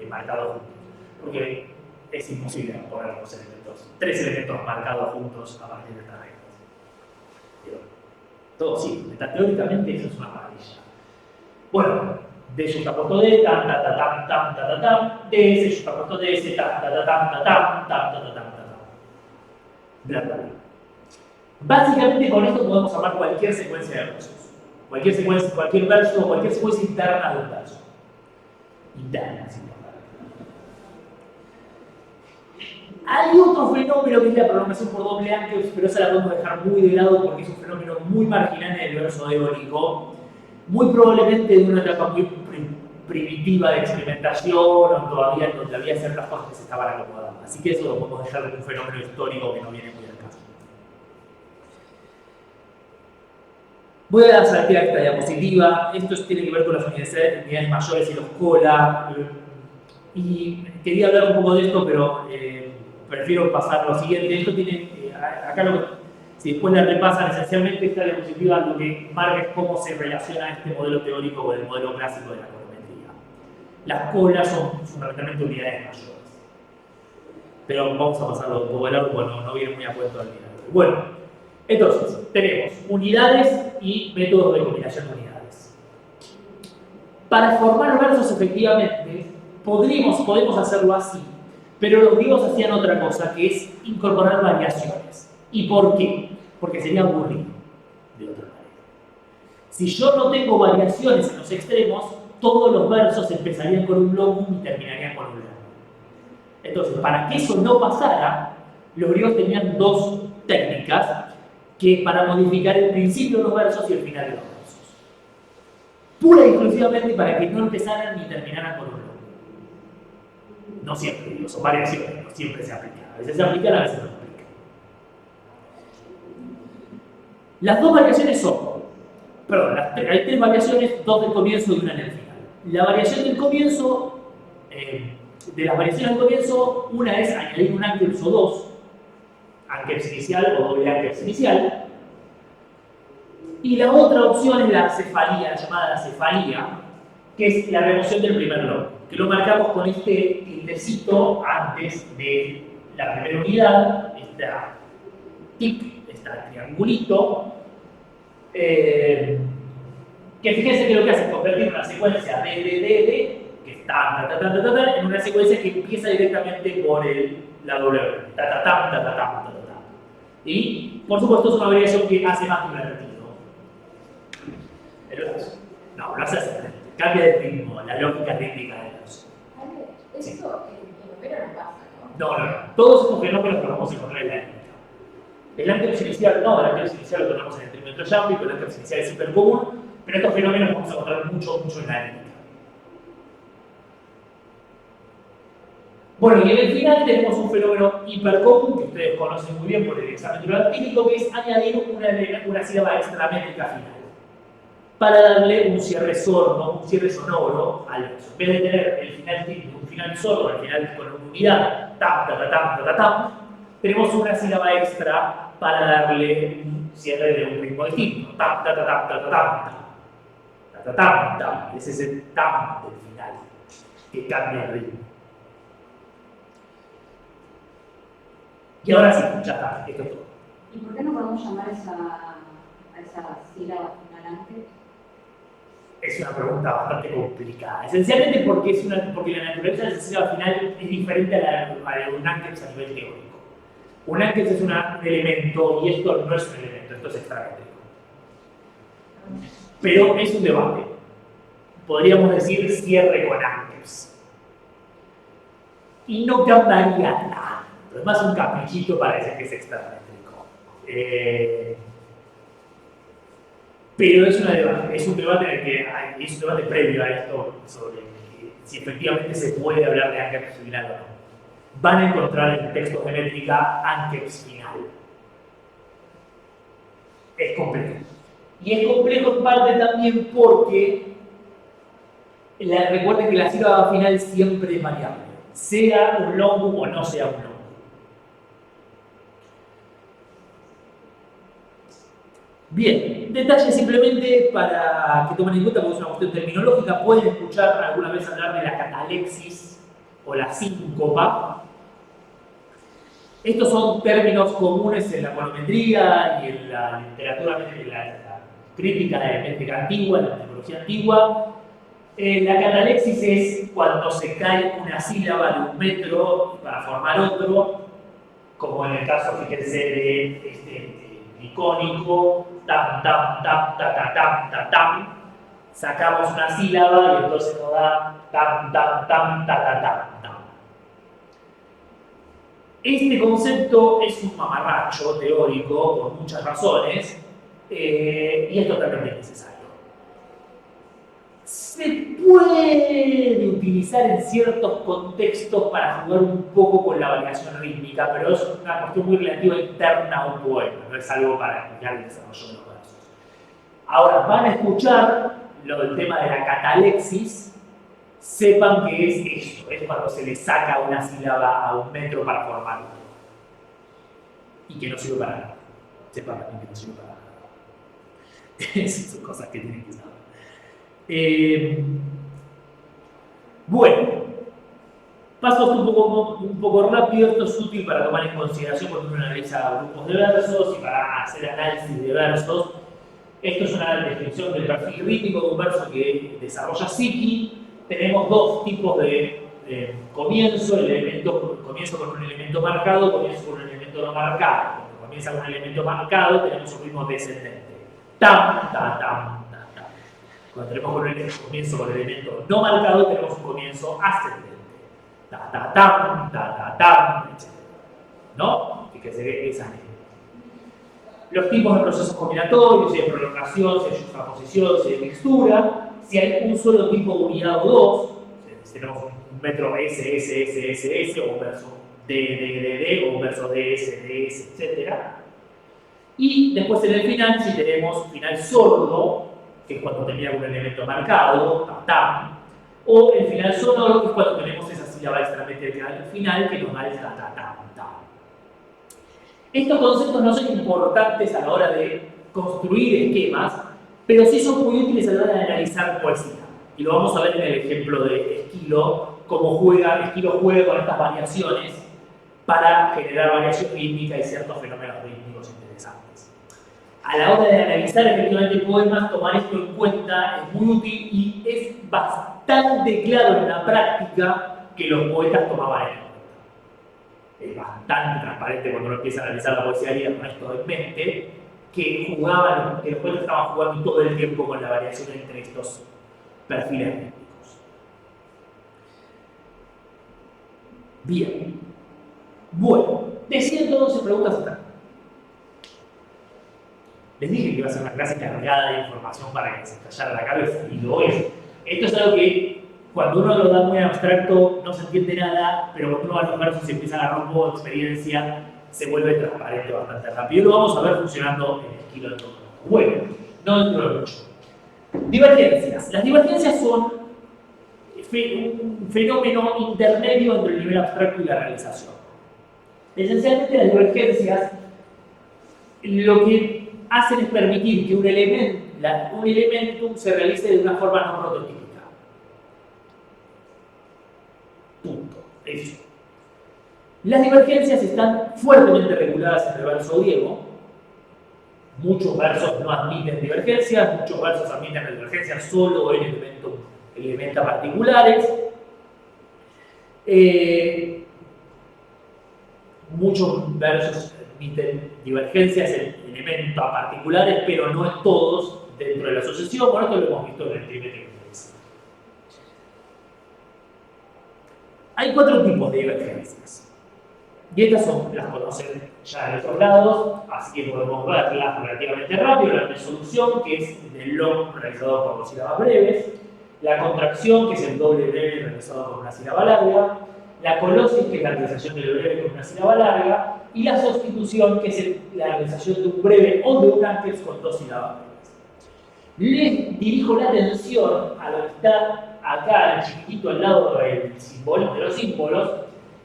marcados juntos. Porque es imposible poner dos elementos, tres elementos marcados juntos a partir de estas reglas. Todo sí, teóricamente eso es una maravilla. Bueno, D juxtapuesto D, tan ta ta tam tam ta ta tam, DS juxtapuesto DS, tan ta ta tam ta tam ta ta ta tam ta tam. Bla bla bla. Básicamente con esto podemos armar cualquier secuencia de versos. Cualquier verso, cualquier secuencia interna de un verso. Interna, es importante. Hay otro fenómeno que es la prolongación por doble anqueps, pero esa la podemos dejar muy de lado porque es un fenómeno muy marginal en el verso eólico, muy probablemente de una etapa muy primitiva de experimentación o todavía en donde había ciertas cosas que se estaban acomodando. Así que eso lo podemos dejar de un fenómeno histórico que no viene muy al caso. Voy a saltear esta diapositiva. Esto tiene que ver con las unidades mayores y los cola. Y quería hablar un poco de esto, pero prefiero pasar lo siguiente. Esto tiene, acá si después la repasan, esencialmente esta diapositiva lo que marca es cómo se relaciona este modelo teórico con el modelo clásico de la colorimetría. Las colas son fundamentalmente unidades mayores. Pero vamos a pasarlo un poco de largo, bueno, no viene muy a cuento al final. Bueno. Entonces, tenemos unidades y métodos de combinación de unidades. Para formar versos efectivamente, podemos hacerlo así, Pero los griegos hacían otra cosa, que es incorporar variaciones. ¿Y por qué? Porque sería aburrido, de otra manera. Si yo no tengo variaciones en los extremos, todos los versos empezarían con un longum y terminarían con un longum. Entonces, para que eso no pasara, los griegos tenían dos técnicas que para modificar el principio de los versos y el final de los versos. Pura y exclusivamente para que no empezaran ni terminaran con un longum. No siempre, digo, son variaciones, no siempre se aplican. A veces se aplican, a veces no se aplican. Las dos variaciones son, perdón, hay tres variaciones, dos del comienzo y una en el final. La variación del comienzo, de las variaciones del comienzo, una es añadir un anqueps o dos, anqueps inicial o doble anqueps inicial, y la otra opción es la cefalía, la llamada cefalía, que es la remoción del primer longum, que lo marcamos con este tildecito antes de la primera unidad, esta tic, este triangulito, que fíjense que lo que hace es convertir una secuencia de, que es tan, en una secuencia que empieza directamente por la W, ta. Y, por supuesto, es una variación que hace más divertido. No, lo hace así. Cambia de ritmo, la lógica rítmica de los. Eso en Homero no pasa, ¿no? No. Todos estos fenómenos los vamos a encontrar en la lírica. El anqueps inicial no, el anqueps inicial lo tenemos en el trímetro yámbico, el anqueps inicial es súper común, pero estos fenómenos los vamos a encontrar mucho en la lírica. Bueno, y en el final tenemos un fenómeno hipercomún que ustedes conocen muy bien por el examen típico, que es añadir una sílaba extramétrica final para darle un cierre sordo, un cierre sonoro al verso. En vez de tener el final típico, un final sordo, al final con una unidad, tam, tenemos una sílaba extra para darle un cierre de un ritmo distinto. Tam. Es ese tam del final que cambia el ritmo. Y ahora sí, ya está, esto es todo. ¿Y por qué no podemos llamar a esa sílaba final antes? Es una pregunta bastante complicada. Esencialmente porque la naturaleza de la sílaba final es diferente a la de un anqueps a nivel teórico. Un anqueps es un elemento y esto no es un elemento, esto es extramétrico. Pero es un debate. Podríamos decir cierre con anqueps. Y no cambiaría nada. Es más un caprichito para decir que es extramétrico. Pero es un debate en el que es un debate previo a esto sobre si efectivamente se puede hablar de anqueps final o no. Van a encontrar en textos de métrica anqueps final. Es complejo. Y es complejo en parte también porque recuerden que la sílaba final siempre es variable, sea un longum o no sea un longum. Bien, detalles simplemente para que tomen en cuenta, porque es una cuestión terminológica. Pueden escuchar alguna vez hablar de la catalexis o la síncopa. Estos son términos comunes en la econometría y en la literatura, en la crítica de métrica antigua, en la tecnología antigua. La catalexis es cuando se cae una sílaba de un metro para formar otro, como en el caso, fíjense, de este icónico, tam, sacamos una sílaba y entonces nos da tam. Este concepto es un mamarracho teórico por muchas razones y es totalmente necesario. Se puede utilizar en ciertos contextos para jugar un poco con la variación rítmica, pero es una cuestión muy relativa interna a un poema, no es algo para explicar el desarrollo de los versos. Ahora, van a escuchar lo del tema de la catalexis, sepan que es esto, es cuando se le saca una sílaba a un metro para formar otro. Y que no sirve para nada. Sepan también que no sirve para nada. Esas son cosas que tienen que saber. Bueno, pasos un poco rápido. Esto es útil para tomar en consideración cuando uno analiza grupos de versos y para hacer análisis de versos. Esto es una descripción del perfil rítmico de un verso que desarrolla Zicki. Tenemos dos tipos de comienzo con un elemento marcado, comienzo con un elemento no marcado. Cuando comienza con un elemento marcado, tenemos un ritmo descendente. Tam, ta, tam, ta, ta. Cuando tenemos comienzo con el elemento no marcado, tenemos un comienzo ascendente. Ta, ta, tam, etc. ¿No? Fíjense que esa ley. Los tipos de procesos combinatorios, si hay prolongación, si hay juxtaposición, si hay mixtura, si hay un solo tipo de unidad o dos, si tenemos un metro S, o un verso D, o un verso DS, etc. Y después en el final, si tenemos final sordo, que es cuando termina con un elemento marcado, tam, tam, o el final sonoro, que es cuando tenemos esa sílaba extramétrica al final, que nos da el ta, ta, tam, tam. Estos conceptos no son importantes a la hora de construir esquemas, pero sí son muy útiles a la hora de analizar poesía. Y lo vamos a ver en el ejemplo de Esquilo, cómo Esquilo juega con estas variaciones para generar variación rítmica y ciertos fenómenos rítmicos interesantes. A la hora de analizar efectivamente poemas, tomar esto en cuenta es muy útil y es bastante claro en la práctica que los poetas tomaban en cuenta. Es bastante transparente cuando uno empieza a analizar la poesía griega con esto en mente, que los poetas estaban jugando todo el tiempo con la variación entre estos perfiles rítmicos. Bien. Bueno, decía entonces preguntas hasta acá. Les dije que iba a ser una clase cargada de información para que se estallara la cabeza, y lo es. Esto es algo que cuando uno lo da muy abstracto no se entiende nada, pero cuando uno va a los versos y empieza a agarrar un poco de experiencia, se vuelve transparente bastante rápido. Y lo vamos a ver funcionando en Esquilo del todo. Bueno, no dentro de mucho. Divergencias. Las divergencias son un fenómeno intermedio entre el nivel abstracto y la realización. Esencialmente las divergencias lo que hacen es permitir que un elementum se realice de una forma no prototípica. Punto. Eso. Las divergencias están fuertemente reguladas en el verso griego. Muchos versos no admiten divergencias, muchos versos admiten divergencias solo en elementos particulares. Muchos versos admiten divergencias en elementos particulares, pero no en todos dentro de la asociación. Por esto lo hemos visto en el primer. Hay 4 tipos de divergencias. Y estas las conocen ya en otros lados, así que podemos verlas relativamente rápido. La resolución, que es el long realizado por 2 sílabas breves. La contracción, que es el doble breve realizado con una sílaba larga. La colosis, que es la realización del breve con una sílaba larga. Y la sustitución, que es la realización de un breve o de un antes con 2 sílabas breves. Les dirijo la atención a lo que está acá, el chiquitito al lado del símbolo, de los símbolos,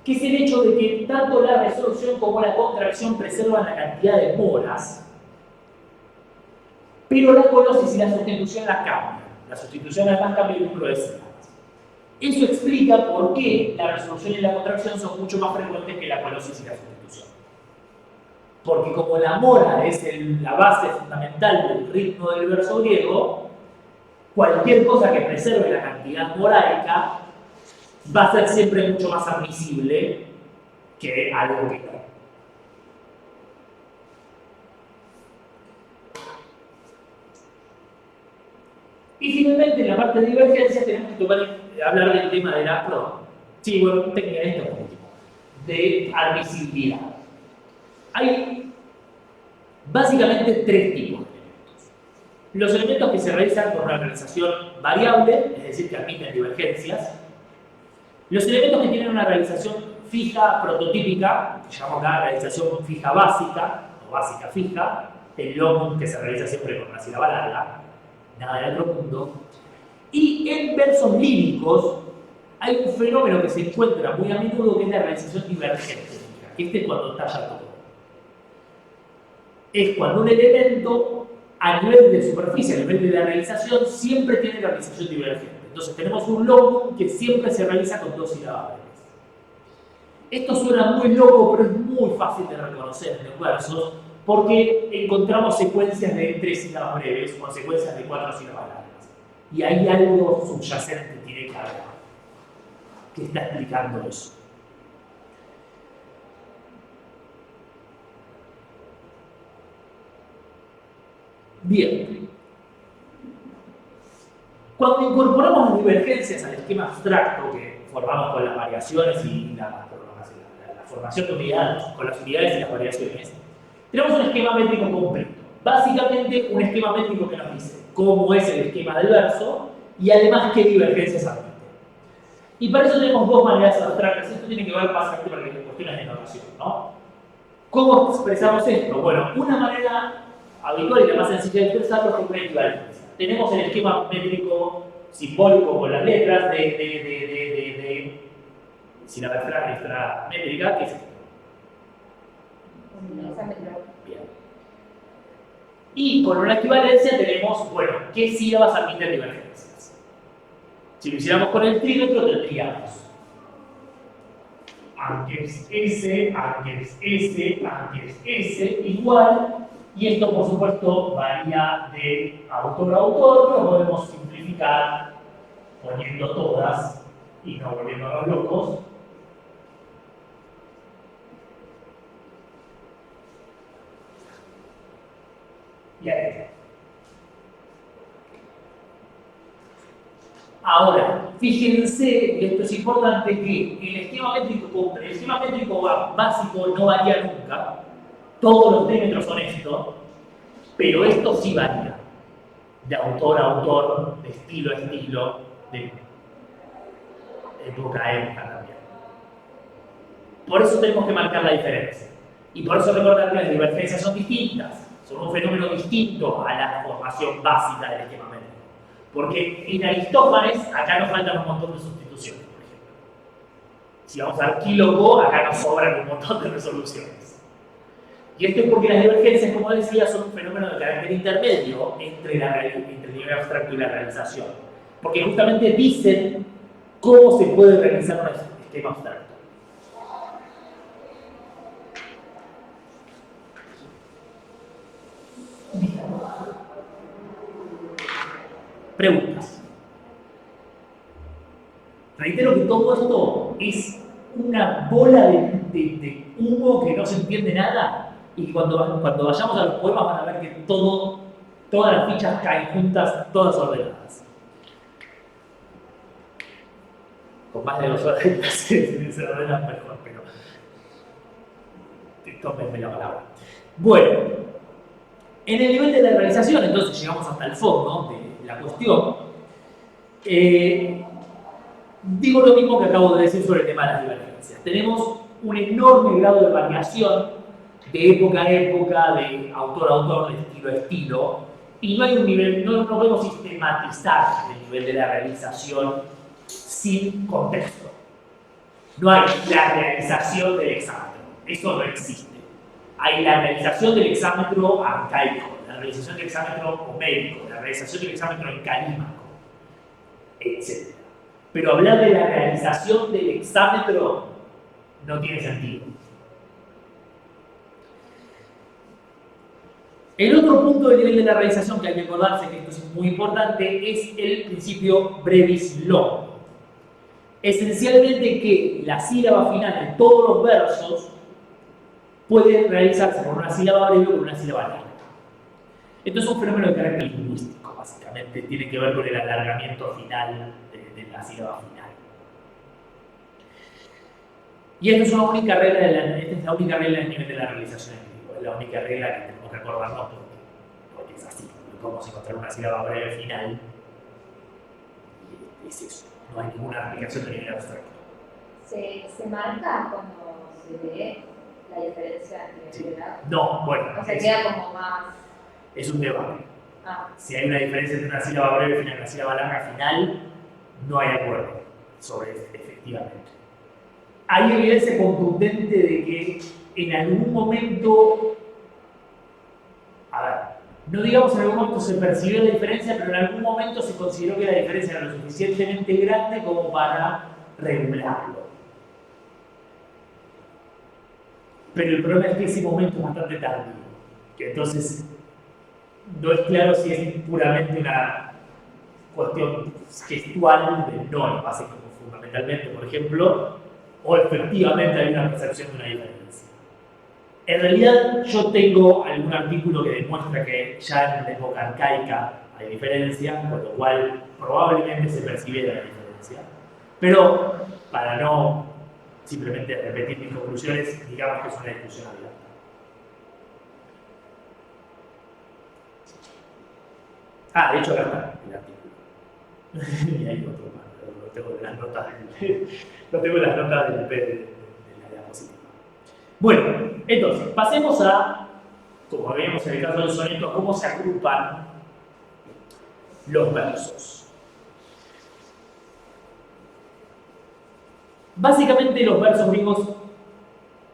que es el hecho de que tanto la resolución como la contracción preservan la cantidad de moras, pero la colosis y la sustitución la cambian. La sustitución además cambia el número de sílabas. Eso explica por qué la resolución y la contracción son mucho más frecuentes que la colosis y la sustitución. Porque como la mora es la base fundamental del ritmo del verso griego, cualquier cosa que preserve la cantidad moraica va a ser siempre mucho más admisible que algo que no. Y finalmente, en la parte de divergencia, tenemos que hablar del tema de la técnica de admisibilidad. Hay básicamente 3 tipos de elementos. Los elementos que se realizan con una realización variable, es decir, que admiten divergencias. Los elementos que tienen una realización fija prototípica, que llamamos la realización fija básica, o básica fija, el longum, que se realiza siempre con una sílaba larga, nada del otro mundo. Y en versos líricos hay un fenómeno que se encuentra muy a menudo, que es la realización divergente, que este es cuando talla todo. Es cuando un elemento a nivel de superficie, a nivel de la realización, siempre tiene la realización divergente. Entonces tenemos un longum que siempre se realiza con 2 sílabas breves. Esto suena muy loco, pero es muy fácil de reconocer en los versos, porque encontramos secuencias de 3 sílabas breves o secuencias de 4 sílabas largas. Y hay algo subyacente que tiene que haber. que está explicando eso. Bien. Cuando incorporamos las divergencias al esquema abstracto que formamos con las variaciones y la formación de unidades, con las unidades y las variaciones, tenemos un esquema métrico completo. Básicamente un esquema métrico que nos dice cómo es el esquema del verso y además qué divergencias admite. Y para eso tenemos dos maneras abstractas. Esto tiene que ver básicamente con cuestiones de notación, ¿no? ¿Cómo expresamos esto? Bueno, una manera habitual y la más sencilla de expresarlo es con una equivalencia. Tenemos el esquema métrico simbólico con las letras si la letra métrica, ¿qué es esto? Bien. Y con una equivalencia tenemos, bueno, ¿qué sílabas admiten divergencias? Si lo hiciéramos con el trímetro tendríamos anques S, anques S, anques S, igual, y esto por supuesto varía de autor a autor, pero podemos simplificar poniendo todas y no volviéndonos locos. Y ahí está. Ahora, fíjense, y esto es importante, que el esquema métrico básico no varía nunca, todos los trímetros son esto, pero esto sí varía, de autor a autor, de estilo a estilo, de época a época también. Por eso tenemos que marcar la diferencia. Y por eso recordar que las divergencias son distintas, son un fenómeno distinto a la formación básica del esquema métrico. Porque en Aristófanes, acá nos faltan un montón de sustituciones, por ejemplo. Si vamos a Arquílogo, acá nos sobran un montón de resoluciones. Y esto es porque las divergencias, como decía, son un fenómeno de carácter intermedio entre el nivel abstracto y la realización. Porque justamente dicen cómo se puede realizar un esquema abstracto. Preguntas. Reitero que todo esto es una bola de humo que no se entiende nada y que cuando vayamos a los poemas van a ver que todas las fichas caen juntas, todas ordenadas. Con más de 2 horas de clase se ordenan mejor, pero tómenme la palabra. Bueno, en el nivel de la realización, entonces llegamos hasta el fondo de la cuestión. Digo lo mismo que acabo de decir sobre el tema de las divergencias. Tenemos un enorme grado de variación de época a época, de autor a autor, de estilo a estilo, y no hay un nivel, no podemos sistematizar el nivel de la realización sin contexto. No hay la realización del hexámetro, eso no existe. Hay la realización del hexámetro arcaico, la realización del hexámetro homérico, la realización del hexámetro encalímaco, etc. Pero hablar de la realización del hexámetro no tiene sentido. El otro punto del nivel de la realización que hay que acordarse, que esto es muy importante, es el principio brevis longo. Esencialmente que la sílaba final de todos los versos puede realizarse con una sílaba breve o con una sílaba larga. Esto es un fenómeno de carácter lingüístico, básicamente, tiene que ver con el alargamiento final de la sílaba final. Y esta es la única regla del nivel de la realización en es la única regla que tenemos que acordarnos porque es así, no podemos encontrar una sílaba breve final y es eso, no hay ninguna aplicación de nivel abstracto. ¿Se marca cuando se lee la diferencia entre nivel de grado? No, bueno. O se queda como más... Es un debate. Ah. Si hay una diferencia entre una sílaba breve final y una sílaba larga final, no hay acuerdo sobre eso, efectivamente. Hay evidencia contundente de que en algún momento, a ver, no digamos en algún momento se percibió la diferencia, pero en algún momento se consideró que la diferencia era lo suficientemente grande como para regularlo. Pero el problema es que ese momento es bastante tardío, que entonces no es claro si es puramente una cuestión gestual de no lo hacen como fundamentalmente, por ejemplo, o efectivamente hay una percepción de una diferencia. En realidad, yo tengo algún artículo que demuestra que ya en la época arcaica hay diferencia, con lo cual probablemente se percibiera la diferencia. Pero, para no simplemente repetir mis conclusiones, digamos que es una discusión abierta. Ah, de hecho, acá está el artículo. Y hay otro más, lo tengo en las notas de la diapositiva. Bueno, entonces, pasemos a, como veíamos en el caso del soneto, cómo se agrupan los versos. Básicamente los versos griegos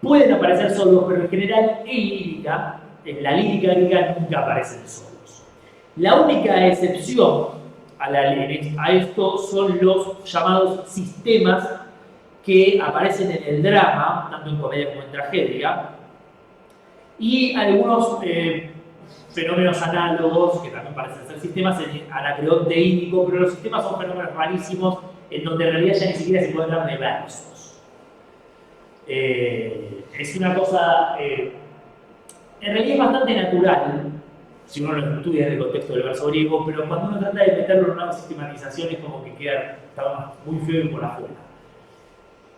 pueden aparecer solos, pero en general en la lírica griega nunca aparecen solos. La única excepción a esto son los llamados sistemas que aparecen en el drama, tanto en comedia como en tragedia, y algunos fenómenos análogos, que también parecen ser sistemas, en Anacreonte e Ídico, pero los sistemas son fenómenos rarísimos en donde en realidad ya ni siquiera se puede hablar de versos. Es una cosa, en realidad es bastante natural, si uno lo estudia en el contexto del verso griego, pero cuando uno trata de meterlo en una sistematización es como que está muy feo y por afuera.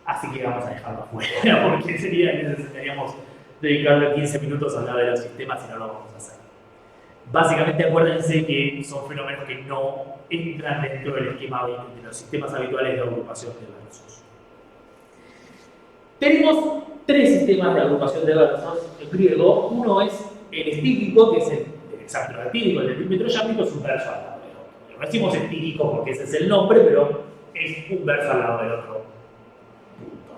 Así que vamos a dejarlo afuera, porque necesitaríamos dedicarle 15 minutos a hablar de los sistemas y no lo vamos a hacer. Básicamente acuérdense que son fenómenos que no entran dentro del esquema de los sistemas habituales de agrupación de versos. Tenemos tres sistemas de agrupación de versos en griego. Uno es el estílico, que es el hexámetro estílico, el del trímetro yámbico, es un verso al lado del otro. No decimos estílico porque ese es el nombre, pero es un verso al lado del otro punto.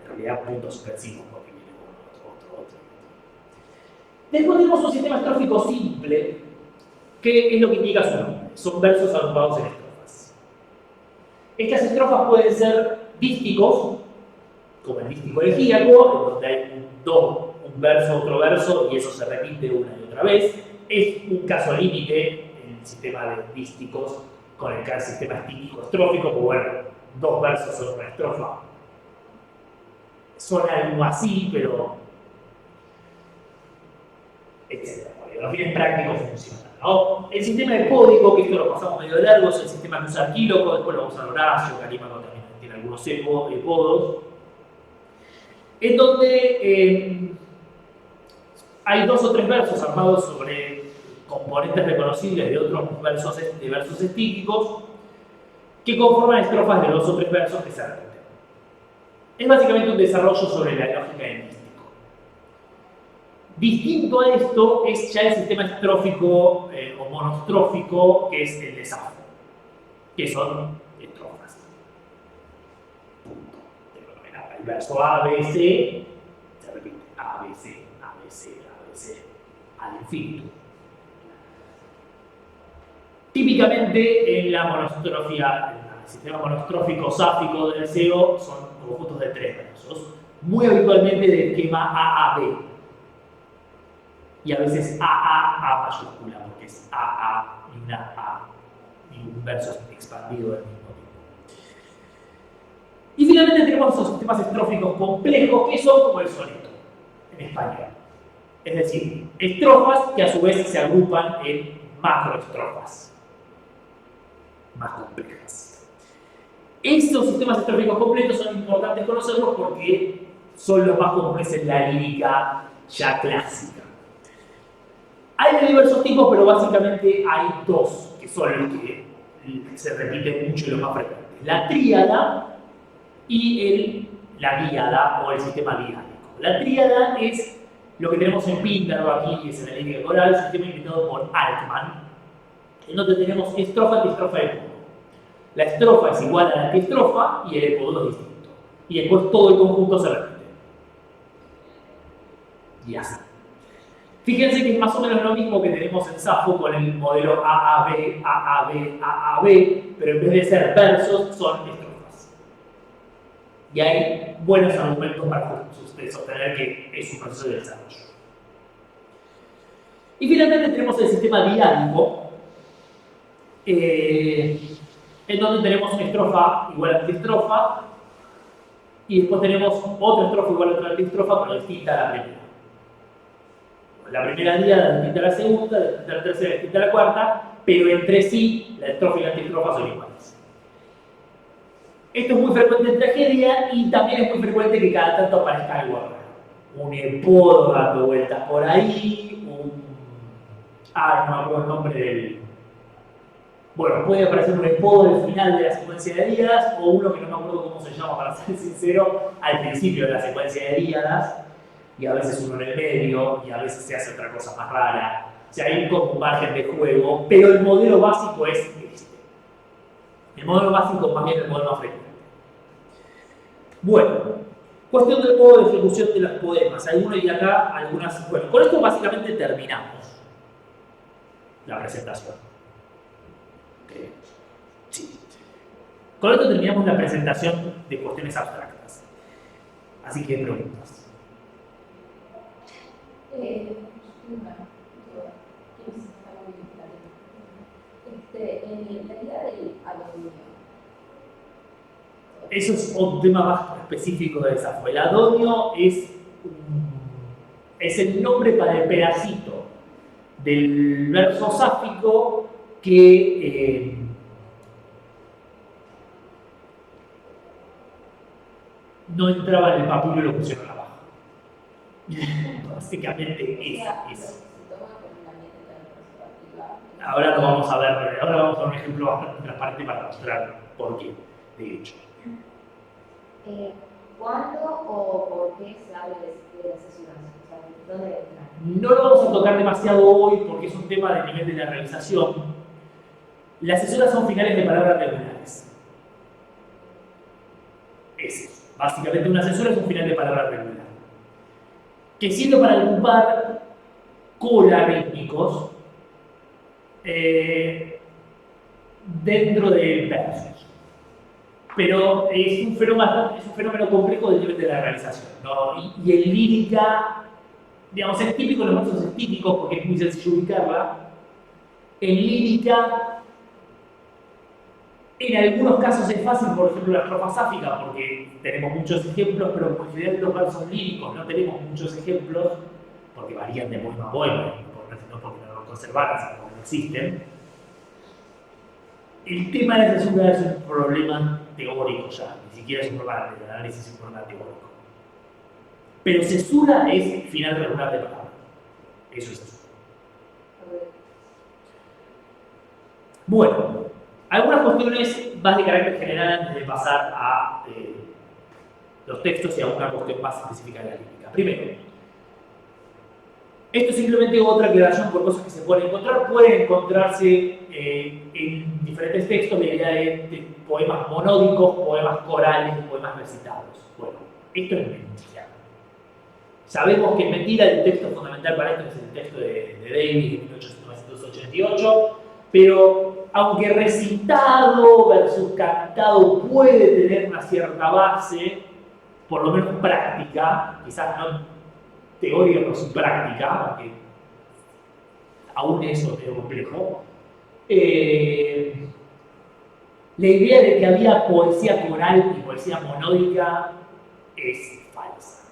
En realidad, puntos suspensivos, porque viene otro. Después tenemos un sistema estrófico simple, que es lo que indica su nombre. Son versos agrupados en estrofas. Estas estrofas pueden ser dísticos, como el dístico elegíaco, en donde hay un verso, otro verso, y eso se repite una y otra vez. Es un caso límite en el sistema de dísticos con el sistema estílico estrófico, porque bueno, dos versos son una estrofa. Suena algo así, pero etcétera. Los fines prácticos funcionan, ¿no? El sistema epódico, que esto lo pasamos medio de largo, es el sistema que usa Arquíloco, después lo usa Horacio, Calímaco también tiene algunos epodos, en donde hay dos o tres versos armados sobre componentes reconocibles de otros versos, estílicos, que conforman estrofas de dos o tres versos que se repiten. Es básicamente un desarrollo sobre la lógica del místico. Distinto a esto es ya el sistema estrófico o monostrófico, que es el de Safo, que son estrofas. Punto. El verso A, B, C, se repite A, B, C, A, B, C, A, B, C, al infinito. Típicamente en la monostrofia, en el sistema monostrófico sáfico del SEO son conjuntos de tres versos, muy habitualmente del esquema AAB. Y a veces A mayúscula, porque es AA y una A, y un verso expandido del mismo tipo. Y finalmente tenemos esos sistemas estróficos complejos, que son como el soneto, en español. Es decir, estrofas que a su vez se agrupan en macroestrofas, más complejas. Estos sistemas estróficos completos son importantes conocerlos porque son los más comunes en la lírica ya clásica. Hay de diversos tipos, pero básicamente hay dos que son los que se repiten mucho y los más frecuentes. La tríada y la díada o el sistema diádico. La tríada es lo que tenemos en Píndaro aquí, que es en la lírica coral, un sistema inventado por Altman, en donde tenemos estrofa, antiestrofa y epodo. La estrofa es igual a la antiestrofa y el epodo es distinto. Y después todo el conjunto se repite. Y así. Fíjense que es más o menos lo mismo que tenemos en Safo con el modelo AAB, AAB, AAB, pero en vez de ser versos, son estrofas. Y hay buenos argumentos para sostener que es un proceso de desarrollo. Y finalmente tenemos el sistema diádico, en donde tenemos una estrofa igual a antiestrofa, y después tenemos otra estrofa igual a otra antiestrofa, pero distinta a la primera. La primera díada distinta a la segunda, distinta a la tercera, distinta a la cuarta, pero entre sí la estrofa y la antiestrofa son iguales. Esto es muy frecuente en tragedia y también es muy frecuente que cada tanto aparezca algo raro. Un epodo dando vueltas por ahí, no me acuerdo el nombre del... Bueno, puede aparecer un epodo al final de la secuencia de díadas o uno que no me acuerdo cómo se llama, para ser sincero, al principio de la secuencia de díadas, y a veces uno en el medio, y a veces se hace otra cosa más rara. O sea, hay como un margen de juego, pero el modelo básico es este. El modelo básico más bien el modelo más frecuente. Bueno, cuestión del modo de ejecución de los poemas. Algunos y acá, algunas... Bueno, con esto básicamente terminamos la presentación. Sí. Con esto terminamos la presentación de cuestiones abstractas. Así que preguntas. La idea del adonio. Eso es un tema más específico de Safo. El adonio es el nombre para el pedacito del verso sáfico que no entraba en el papiro y lo pusieron abajo. Básicamente es. Ahora lo vamos a ver, ahora vamos a ver un ejemplo bastante transparente para mostrar por qué, de hecho. ¿Cuándo o por qué se habla de las sesiones? O sea, ¿dónde entran? No lo vamos a tocar demasiado hoy porque es un tema del nivel de la realización. Las sesiones son finales de palabras regulares. Es eso. Básicamente una cesura es un final de palabra regular. Que sirve para ocupar cola rítmicos dentro del verso. Pero es un fenómeno complejo del nivel de la realización, ¿no? Y en lírica, digamos, es típico, en los versos es típico porque es muy sencillo ubicarla. En lírica, en algunos casos es fácil, por ejemplo, la estrofa sáfica, porque tenemos muchos ejemplos, pero en general los versos líricos no tenemos muchos ejemplos, porque varían de poema a poema, no porque no lo conservaran, sino porque no existen. El tema de la censura es un problema teórico ya, ni siquiera es un problema de análisis, es un problema teórico. Pero censura es final regular de palabra. Eso es censura. Bueno, algunas cuestiones más de carácter general antes de pasar a los textos y a una cuestión más específica de la lírica. Primero, esto es simplemente otra aclaración por cosas que se pueden encontrar. Pueden encontrarse en diferentes textos la idea de poemas monódicos, poemas corales, poemas recitados. Bueno, esto es mentira. Sabemos que es mentira, el texto fundamental para esto es el texto de Davis de 1888, pero aunque recitado versus cantado puede tener una cierta base, por lo menos práctica, quizás no teórica, pero sí práctica, aunque aún eso es medio complejo. La idea de que había poesía coral y poesía monódica es falsa.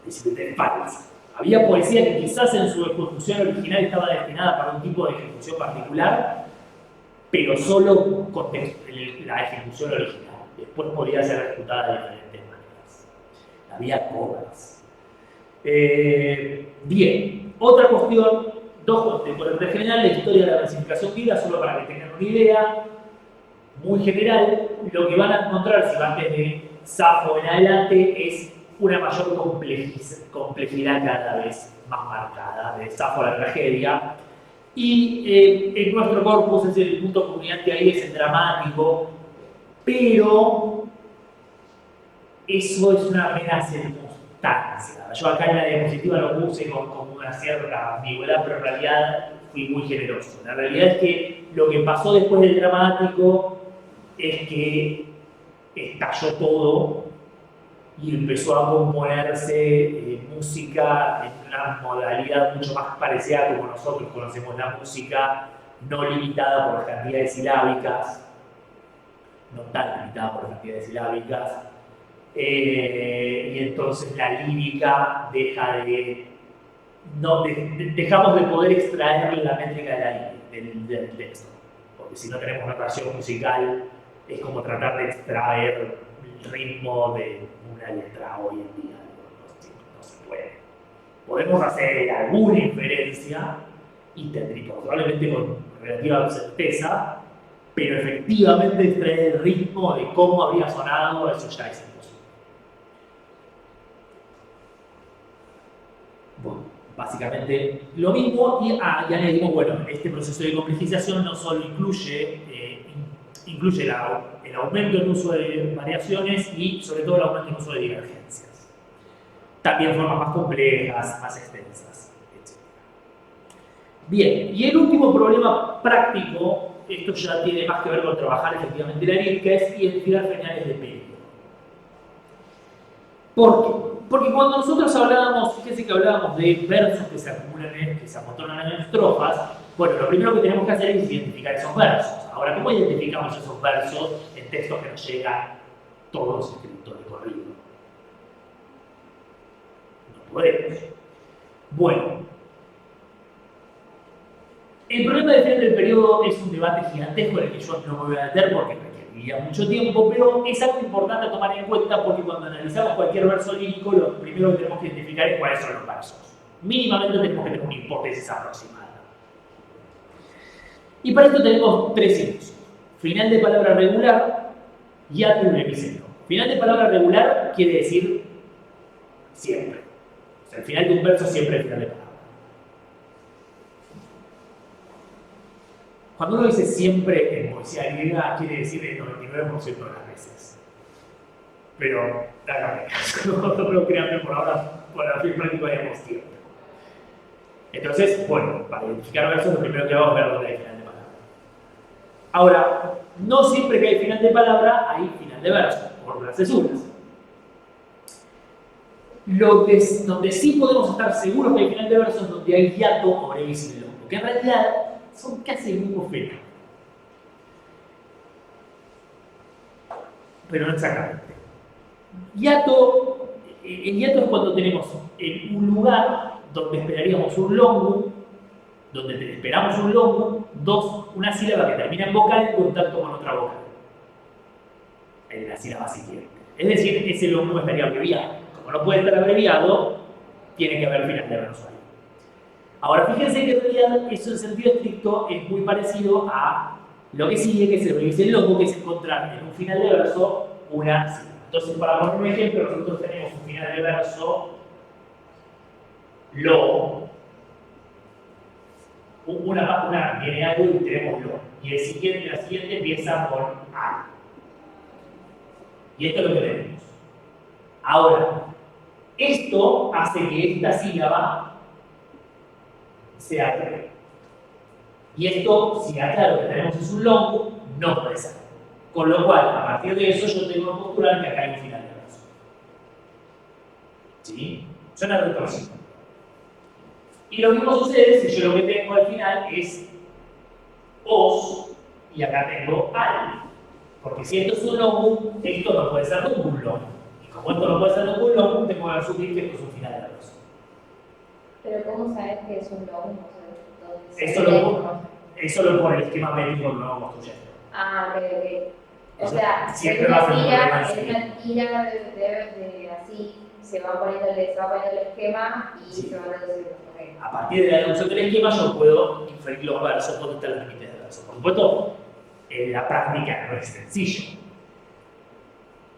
Es falsa. Había poesía que quizás en su ejecución original estaba destinada para un tipo de ejecución particular, pero solo con la ejecución original. Después podía ser ejecutada de diferentes maneras. Había covers. Bien, otra cuestión, por el general, la historia de la versificación griega, solo para que tengan una idea muy general, lo que van a encontrar si van desde Safo en adelante es una mayor complejidad cada vez más marcada, de Safo a la tragedia. Y en nuestro corpus es el punto culminante ahí, es el dramático, pero eso es una mera circunstancia. Yo acá en la diapositiva lo puse con una cierta ambigüedad, pero en realidad fui muy generoso. La realidad es que lo que pasó después del dramático es que estalló todo y empezó a componerse música en una modalidad mucho más parecida a como nosotros conocemos la música, no limitada por cantidades silábicas, no tan limitada por cantidades silábicas, y entonces la lírica deja de, dejamos de poder extraer la métrica del texto, porque si no tenemos notación musical es como tratar de extraer el ritmo de una letra hoy en día, no se puede. Podemos hacer alguna inferencia y probablemente con relativa certeza, pero efectivamente extraer el ritmo de cómo habría sonado, eso ya es imposible. Bueno, básicamente lo mismo, y añadimos, bueno, este proceso de complejización no solo incluye el aumento en uso de variaciones y sobre todo el aumento en uso de divergencias. También formas más complejas, más extensas, etc. Bien, y el último problema práctico, esto ya tiene más que ver con trabajar efectivamente la lírica, es identificar señales de peligro. ¿Por qué? Porque cuando nosotros hablábamos, fíjense que hablábamos de versos que se acumulan, que se amontonan en estrofas, bueno, lo primero que tenemos que hacer es identificar esos versos. Ahora, ¿cómo identificamos esos versos en textos que nos llegan todos escritos de corrido? No podemos. Bueno, el problema de final del periodo es un debate gigantesco en el que yo no me voy a meter porque requeriría mucho tiempo, pero es algo importante a tomar en cuenta porque cuando analizamos cualquier verso lírico, lo primero que tenemos que identificar es cuáles son los versos. Mínimamente tenemos que tener una hipótesis aproximada. Y para esto tenemos tres indicios: final de palabra regular, hiato y remisero. Final de palabra regular quiere decir siempre. O sea, el final de un verso siempre es final de palabra. Cuando uno dice siempre en poesía griega, quiere decir el 99% de las veces. Pero, hágame caso, no créanme por ahora, por la fin práctico digamos siempre. Entonces, bueno, para identificar versos, lo primero que vamos a ver es dónde hay final de palabra. Ahora, no siempre que hay final de palabra, hay final de verso, por las cesuras. Donde sí podemos estar seguros que hay final de verso es donde hay hiato o brevis y longo, que en realidad son casi el mismo fenómeno. Pero no exactamente. El hiato es cuando tenemos en un lugar donde esperaríamos un longo, donde esperamos un longo, una sílaba que termina en vocal en contacto con otra vocal. En la sílaba siguiente. Es decir, ese longo estaría abreviado. Como no puede estar abreviado, tiene que haber final de verso ahí. Ahora, fíjense que en realidad eso en sentido estricto es muy parecido a lo que sigue, que es el brevis el longo, que es encontrar en un final de verso una sílaba. Entonces, para poner un ejemplo, nosotros tenemos un final de verso lo, viene algo y tenemos lo, y la siguiente empieza con a. Y esto es lo que tenemos. Ahora, esto hace que esta sílaba sea breve. Y esto, si acá lo que tenemos es un longo, no puede ser. Con lo cual, a partir de eso, yo tengo que postular que acá hay un final de verso. ¿Sí? Suena retorcido. Y lo mismo sucede si yo lo que tengo al final es os y acá tengo al. Porque si esto es un longo, esto no puede ser nunca un longo. Y como esto no puede ser nunca un longo, tengo que asumir que esto es un final de verso. Pero ¿cómo sabes que es un longo? Eso lo pone el esquema métrico que lo vamos construyendo. Ah, ok. O sea, siempre va a ser un problema en una tira de así se va poniendo el esquema y sí. se va reduciendo. Okay. A partir de la reducción del esquema yo puedo inferir los versos, dónde están los límites de versos. Por supuesto, en la práctica no es sencillo.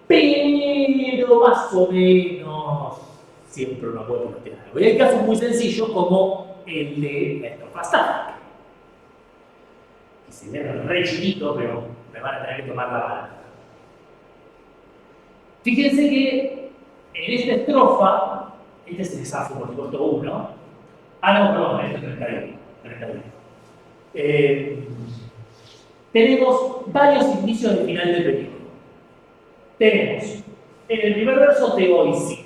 Pero más o menos siempre uno puede plantear algo. Y hay casos muy sencillos como el de la estrofa estática. Que se ve re chiquito, pero me van a tener que tomar la palabra. Fíjense que en esta estrofa, este es el desafío por supuesto 1. No, perdón, este es 31. Tenemos varios indicios de final del periodo. Tenemos en el primer verso te hoy sí.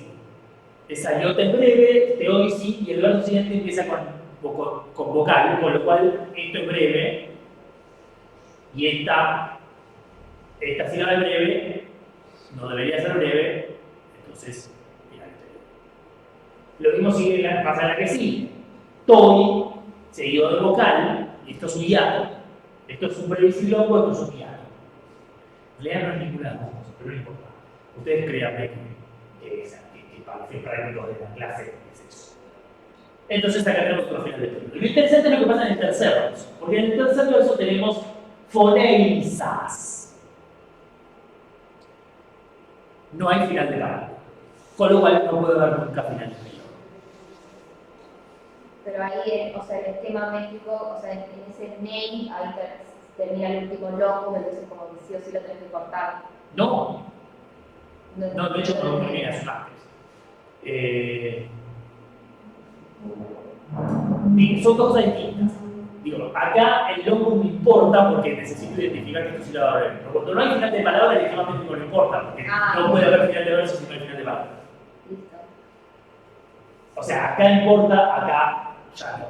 Esa iota es breve, te hoy sí, y el verso siguiente empieza con con vocal, con lo cual esto es breve y esta sílaba es breve, no debería ser breve, entonces final es breve. Lo mismo pasa en la que sigue. Toi, seguido de vocal, y esto es un hiato. Esto es un brevisilongo, esto es un hiato. Lean no es ninguna de las dos, pero no importa. Ustedes créanme que para los fines prácticos de la clase es eso. Entonces acá tenemos otro final de periodo. Y lo interesante es lo que pasa en el tercer verso, porque en el tercer verso tenemos foneisas. No hay final de palabra, con lo cual no puede haber nunca final de periodo. Pero ahí, o sea, el esquema métrico, o sea, en ese name, ahí termina el último longo, entonces como que sí o sí lo tenés que cortar. No, de hecho no termina eso antes. Son dos cosas distintas. Digo, acá el longo no importa porque necesito identificar que esto es sílaba breve. Pero cuando no hay final de palabra, el esquema métrico no importa, porque no puede haber final de verso si no hay final de palabra. Listo. O sea, acá importa, acá ya no.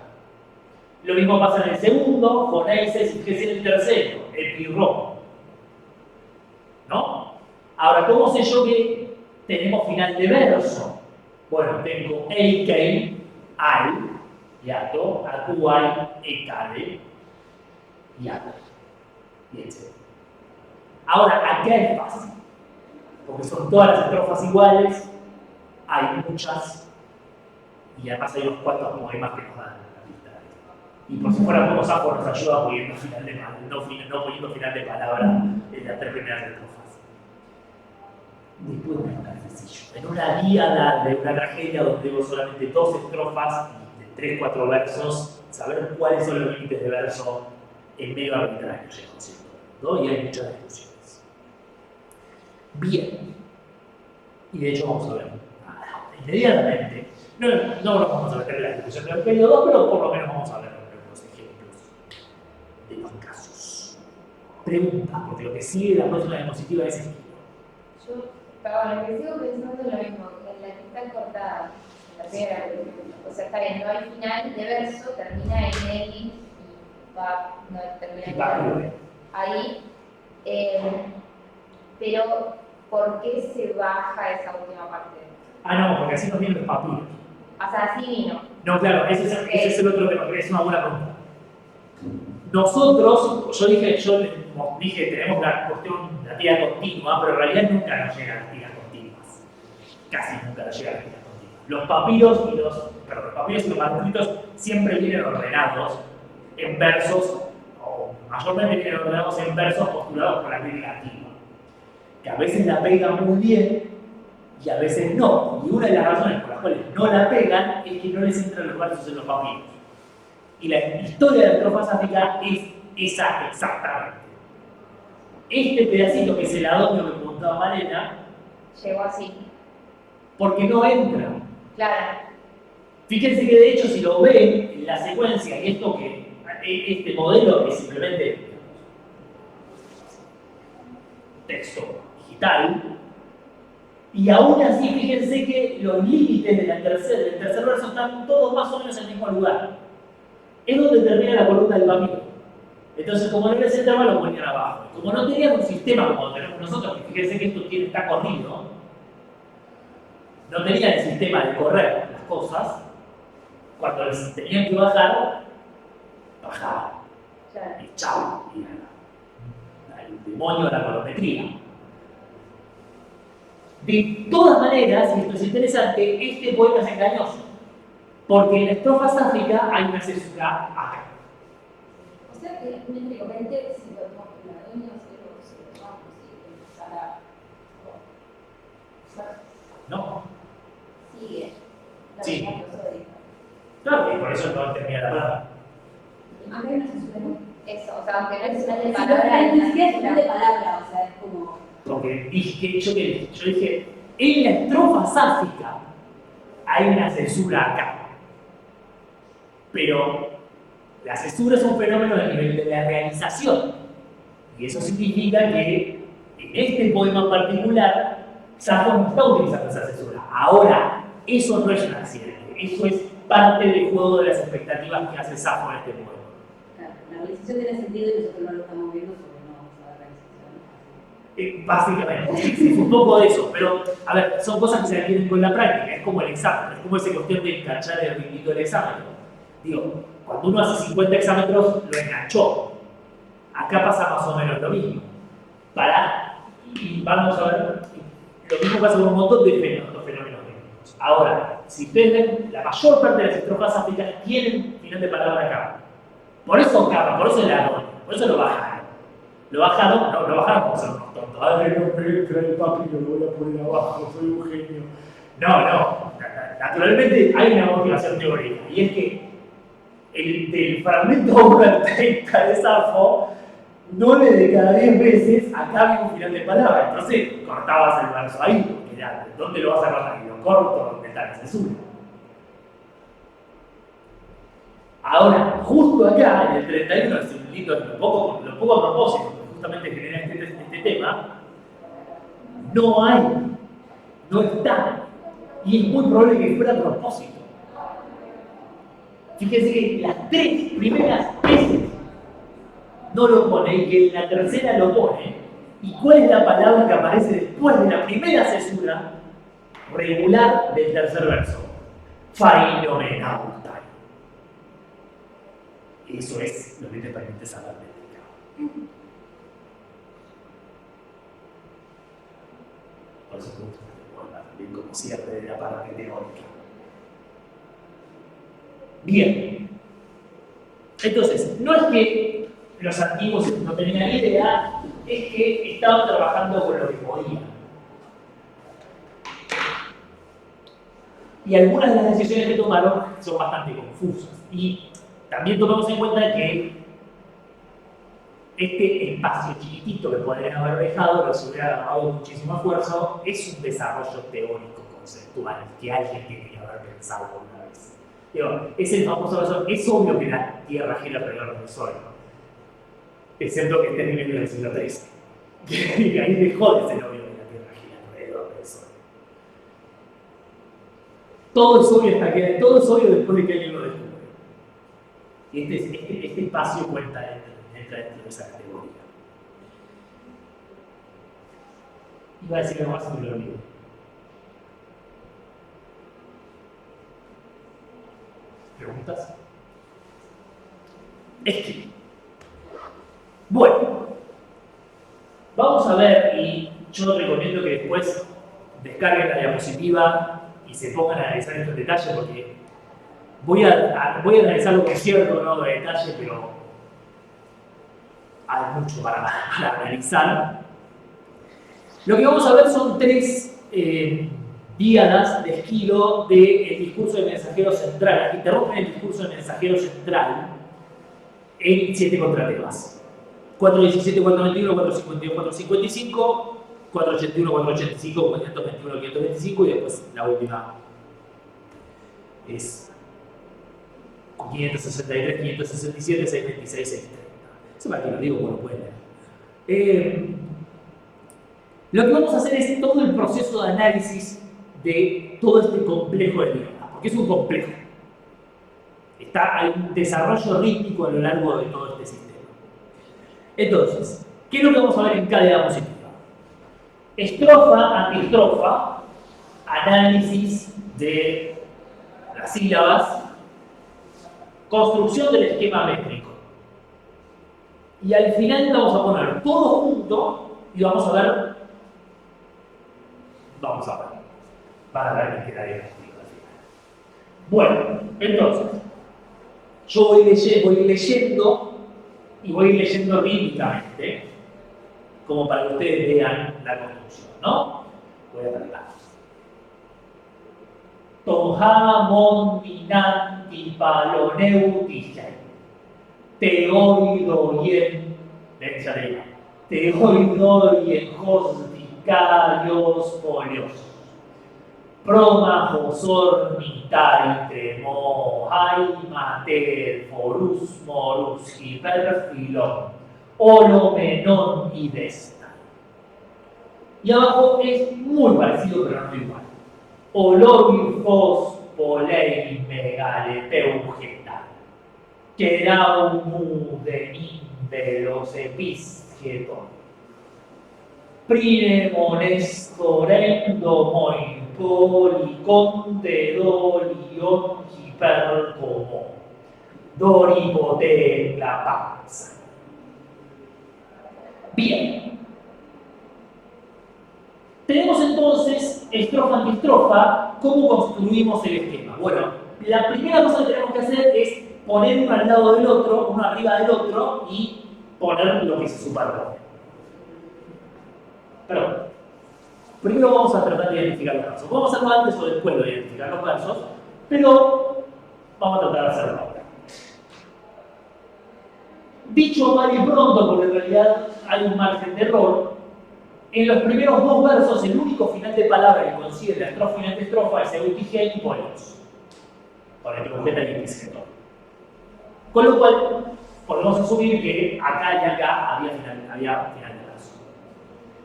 Lo mismo pasa en el segundo, foneises, que es en el tercero, el pirró. ¿No? Ahora, ¿cómo sé yo que tenemos final de verso? Bueno, tengo eikei, al, hiato, akuai, ekade, hiato, y etc. Ahora, acá es fácil, porque son todas las estrofas iguales, hay muchas, y además hay unos cuantos poemas que nos dan la pista. Y por si fuera poco sapo nos ayuda poniendo no poniendo final de palabra en las tres primeras estrofas. Después de un ejercicio, en una díada de una tragedia donde tengo solamente dos estrofas de 3-4 versos, saber cuáles son los límites de verso en medio arbitrario, ¿no? Y hay muchas discusiones. Bien, y de hecho vamos a ver inmediatamente. No nos vamos a meter en la discusión del periodo 2, pero por lo menos vamos a ver algunos ejemplos de los casos. Preguntas, porque lo que sigue la próxima diapositiva es esto. Yo, lo que sigo pensando es lo mismo, en la que está cortada, en la primera, o sea, está bien, no hay final de verso, termina en el y va, no termina en ahí, pero ¿por qué se baja esa última parte? No, porque así nos vienen los papiros. O sea, así vino. No, claro, ese es el otro tema, es una buena pregunta. Nosotros, yo dije, tenemos la cuestión de la tira continua, pero en realidad nunca nos llegan las tiras continuas. Casi nunca nos llegan las tiras continuas. Los papiros y los manuscritos siempre vienen ordenados en versos, o mayormente vienen ordenados en versos postulados por la crítica antigua, que a veces la pegan muy bien y a veces no. Y una de las razones por las cuales no la pegan es que no les entran los versos en los papiros. Y la historia de la estrofa sáfica es esa exactamente. Este pedacito, que es el adorno que preguntaba Malena, llegó así. porque no entra. Claro. Fíjense que de hecho, si lo ven en la secuencia, y este modelo es simplemente texto digital, y aún así fíjense que los límites del tercer verso están todos más o menos en el mismo lugar. Es donde termina la columna del papiro. Entonces, como no les entraba, lo ponían abajo. Como no tenían un sistema como tenemos nosotros, que fíjense que esto está corrido, no tenían el sistema de correr las cosas, cuando les tenían que bajar, bajaban. Claro. Y chao, y el demonio de la colometría. De todas maneras, y esto es interesante, este poema es engañoso, porque en la estrofa sáfica hay una cesura acá. O sea que métricamente, si lo tomamos la doña, si lo tomamos y ¿No? sigue. La Sí. doña prosódica. Claro, y por eso no termina la palabra. Acá hay una censura. Eso, o sea, aunque no es final de Ni palabra, siquiera es final de palabra, o sea, es como. Porque yo dije, en la estrofa sáfica hay una cesura acá. Pero la cesura es un fenómeno a nivel de la realización. Y eso significa que en este poema en particular, Safo no está utilizando esa cesura. Ahora, eso no es un accidente, eso es parte del juego de las expectativas que hace Safo en este juego. Claro, la organización tiene sentido y nosotros no lo estamos viendo porque no vamos a dar organización. Básicamente, sí, es un poco de eso, pero a ver, son cosas que se adquieren con la práctica, es como el examen, es como esa cuestión de enganchar el ritmito del examen. Digo, cuando uno hace 50 exámetros, lo enganchó. Acá pasa más o menos lo mismo. Y vamos a ver, lo mismo pasa con un montón de fenómenos médicos. Ahora, si ustedes ven, la mayor parte de las estrofas áfricas tienen final de palabra acá. Por eso capa, por eso es la agonía, por eso lo bajaron. Lo bajaron por ser unos tontos. A ver, no me entra el papi, lo voy a poner abajo, soy un genio. No. Naturalmente hay una motivación teórica, y es que del fragmento 1 al 30 de Safo, 9 de cada 10 veces acá había un final de palabra. Entonces cortabas el verso ahí, porque ya, ¿dónde lo vas a cortar? ¿Y lo corto? ¿Dónde está la censura? Ahora, justo acá, en el 31, es un lindo, lo pongo a propósito, porque justamente genera este tema, no está, y es muy probable que fuera a propósito. Fíjense que las 3 primeras veces no lo pone, y que en la tercera lo pone. ¿Y cuál es la palabra que aparece después de la primera cesura regular del tercer verso? Fainomenautai. Eso es lo que te permite saber métrica. Por eso me gusta también como cierre de la parte teórica. Bien. Entonces, no es que los antiguos no tenían idea, es que estaban trabajando con lo que podían. Y algunas de las decisiones que tomaron son bastante confusas. Y también tomemos en cuenta que este espacio chiquitito que podrían haber dejado, lo se hubiera dado muchísimo esfuerzo, es un desarrollo teórico conceptual que alguien tiene que haber pensado alguna vez. Digo, es el famoso verso, es obvio que la Tierra gira alrededor del Sol, excepto que esté viviendo en el siglo XIII. Y ahí dejó de ser obvio que la Tierra gira alrededor del Sol. Todo es obvio después de que alguien lo descubre. Y este espacio entra dentro de esa categoría. Iba a decir algo más, pero lo olvido. ¿Preguntas? Bueno, vamos a ver, y yo recomiendo que después descarguen la diapositiva y se pongan a analizar esto en detalle, porque voy a analizarlo con cierto grado de detalle, pero hay mucho para analizar. Lo que vamos a ver son 3 díadas de Esquilo del discurso de mensajero central, que interrumpen el discurso de mensajero central en 7 contratemas. 417, 421, 452, 455, 481, 485, 521, 525 y después la última es 563, 567, 626, 630. Eso para que lo digo como lo pueden leer. Lo que vamos a hacer es todo el proceso de análisis de todo este complejo de diagramas, porque es un complejo. Hay un desarrollo rítmico a lo largo de todo este sistema. Entonces, ¿qué es lo que vamos a ver en cada diapositiva? Estrofa, antiestrofa, análisis de las sílabas, construcción del esquema métrico. Y al final vamos a poner todo junto y vamos a ver. Van a ver que queda bien explico al final. Bueno, entonces, yo voy leyendo y voy leyendo rítmicamente, como para que ustedes vean la construcción, ¿no? Voy a tratar. Tonja, Minanti, Paloneutishay. Te oigo bien, te oigo bien, Josdicarios polios. Proma, Josor, Mitai, Tremo, Hai, Mater, Forus, Morus, Hiperfilón, Olo, Menón y Desta. Y abajo es muy parecido, pero no igual. Olor, Fos, polei megaleteugeta, queraumu de los episqueton, prime monestorendo moi policonte dolion hipercomo, doripote la panza. Bien. Tenemos entonces estrofa antiestrofa. ¿Cómo construimos el esquema? Bueno, la primera cosa que tenemos que hacer es poner uno al lado del otro, uno arriba del otro y poner lo que se superpone. Perdón. Primero vamos a tratar de identificar los versos. Vamos a hacerlo antes o después de identificar los versos, pero vamos a tratar de hacerlo ahora. Dicho mal y pronto, porque en realidad hay un margen de error, en los primeros dos versos el único final de palabra que consigue la estrofa y antiestrofa es eutigen y polos, con el que completa el episqueton. Con lo cual, podemos asumir que acá y acá había final de verso.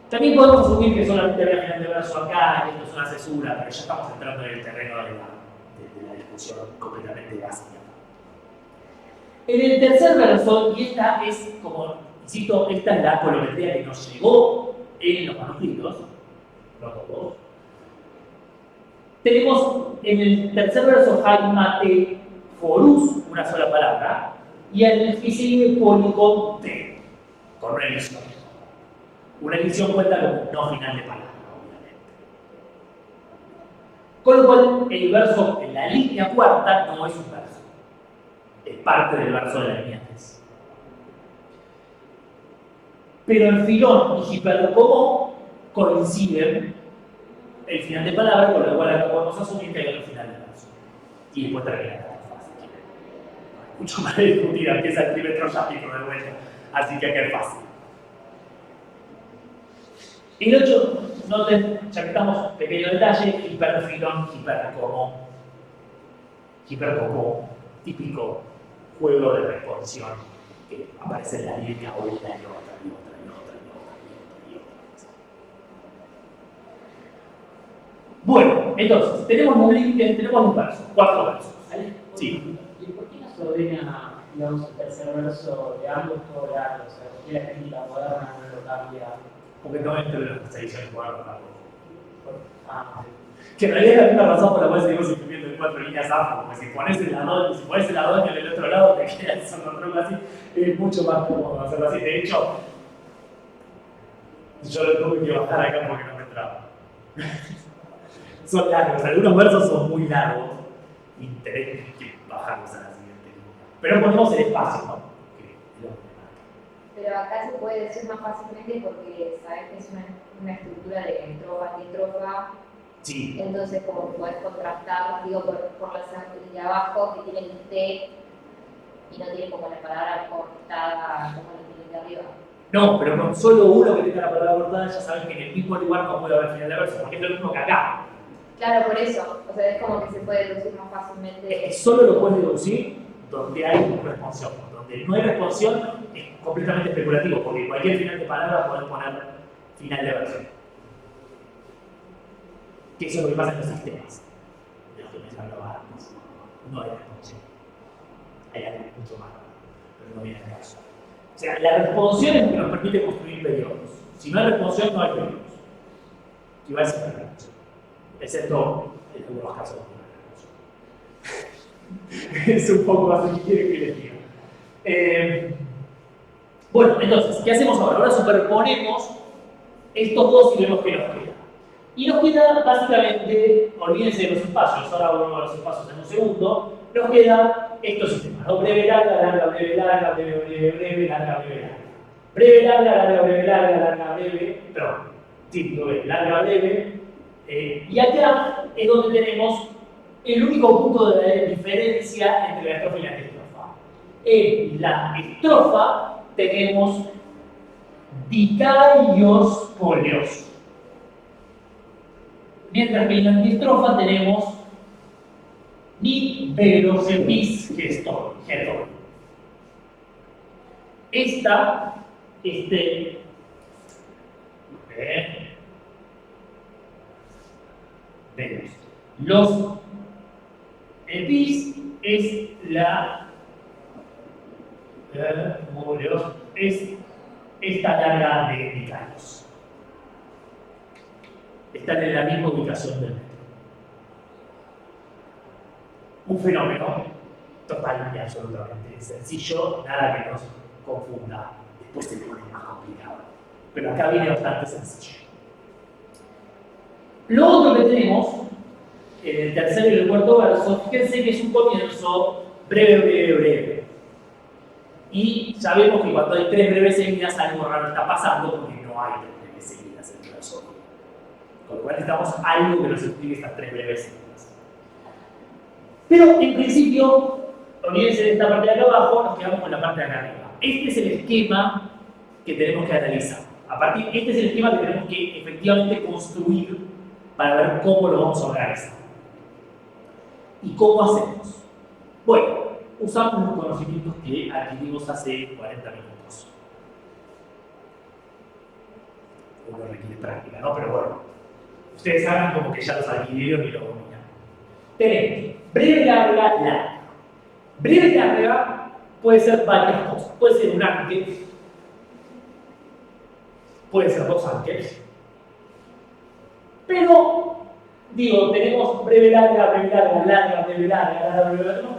También podemos asumir que solamente había final de verso acá, y esto es una cesura, pero ya estamos entrando en el terreno de la discusión completamente básica. En el tercer verso, y esta es, como insisto, esta es la colometría que nos llegó en los manuscritos, no todos, tenemos en el tercer verso haimate forus, una sola palabra, y en el que sigue policonte, con una elisión. Una elisión cuenta como no final de palabra, obviamente. Con lo cual, el verso en la línea cuarta no es un verso, es parte del verso de la línea 3. Pero el filón y hipercomo coinciden el final de palabra, con lo cual acá podemos asumir que hay otro final de verso. Y después termina. Mucho más de discutir, empieza el trímetro yápico de vuelta, así que acá es fácil. El 8, noten, ya que estamos, pequeño detalle, hiperfilón, hipercomo, típico juego de responsión que aparece en la línea una y otra y otra y otra y otra y otra. Bueno, entonces, tenemos un verso, 4 versos. ¿Vale? Sí. ¿Y por qué no se ordena, digamos, el tercer verso de ambos todo largo? O sea, ¿por qué la escritura moderna no lo cambia? Porque no entre las ediciones modernas tampoco. Ah, Que en realidad es la misma razón por la cual seguimos imprimiendo en 4 líneas AFO, porque si pones el ladón en el otro lado te queda el sonotronco así, es mucho más cómodo hacerlo así. De hecho, yo lo tuve que bajar acá porque no me entraba. Son largos, algunos versos son muy largos y tenés que bajarlos a la siguiente línea. Pero ponemos el espacio, ¿no? Pero acá se puede decir más fácilmente porque sabes que es una estructura de estrofa, antiestrofa. Sí. Entonces, como podés contrastar, digo, por la segunda de abajo que tiene el T y no tiene como la palabra cortada como la tiene de arriba. No, pero con solo uno que tenga la palabra cortada ya saben que en el mismo lugar no puede haber final de verso, porque es lo mismo que acá. Claro, por eso. O sea, es como que se puede deducir más fácilmente. Es que solo lo puedes deducir donde hay responsión. Donde no hay responsión es completamente especulativo, porque cualquier final de palabra podés poner final de verso. Que eso es lo que pasa en los sistemas de los que me hablaba antes. No hay responsión. Hay algo mucho más, pero no viene al caso. O sea, la responsión es lo que nos permite construir periodos. Si no hay responsión, no hay periodos. Igual es una responsión. Excepto en algunos casos de es un poco más que quieren que les diga. Bueno, entonces, ¿qué hacemos ahora? Ahora superponemos estos dos y vemos qué nos queda. Y nos queda básicamente, olvídense de los espacios, ahora volvemos a los espacios en un segundo, nos queda estos sistemas, ¿no? Breve, larga, larga, breve, larga, breve, breve, breve, larga, breve, larga. Breve, larga, larga, breve, larga, larga, breve, perdón, típico B, larga, breve. Y acá es donde tenemos el único punto de diferencia entre la estrofa y la antiestrofa. En la estrofa tenemos dicaios polios. Mientras que en la antiestrofa tenemos ni veros epis gestor. Esta, vemos, los es esta larga de Carlos. Están en la misma ubicación del metro. Un fenómeno total y absolutamente sencillo, nada que nos confunda. Después se pone más complicado. Pero acá viene bastante sencillo. Lo otro que tenemos en el tercer y el cuarto verso, fíjense que es un comienzo breve. Y sabemos que cuando hay tres breves seguidas algo raro está pasando porque no hay tres breves seguidas en el verso. Con lo cual necesitamos algo que nos explique estas tres breves seguidas. Pero en principio, olvídense de esta parte de acá abajo, nos quedamos con la parte de acá arriba. Este es el esquema que tenemos que analizar. Este es el esquema que tenemos que efectivamente construir para ver cómo lo vamos a organizar. ¿Y cómo hacemos? Bueno, usamos los conocimientos que adquirimos hace 40 minutos. Uno requiere práctica, ¿no? Pero bueno, ustedes saben como que ya los adquirieron y lo dominan. Tenemos breve, larga. Breve y larga puede ser varias cosas. Puede ser un ángel, puede ser dos ángeles. Pero, digo, tenemos breve, larga, tenemos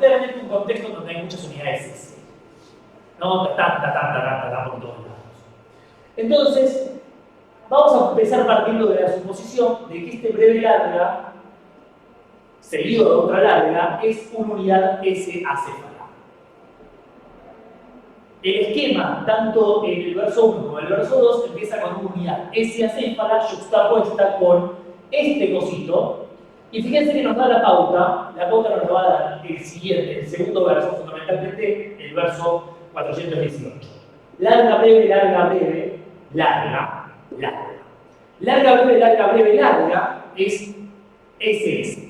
claramente un contexto donde hay muchas unidades. ¿No? Por todos lados. Entonces, vamos a empezar partiendo de la suposición de que este breve, larga, seguido de otra larga, es una unidad S acéfala. El esquema, tanto en el verso 1 como en el verso 2, empieza con una unidad S acéfala juxtapuesta con este cosito, y fíjense que nos da la pauta nos va a dar el siguiente, el segundo verso, fundamentalmente el verso 418. Larga, breve, larga. Larga, breve, larga es SS.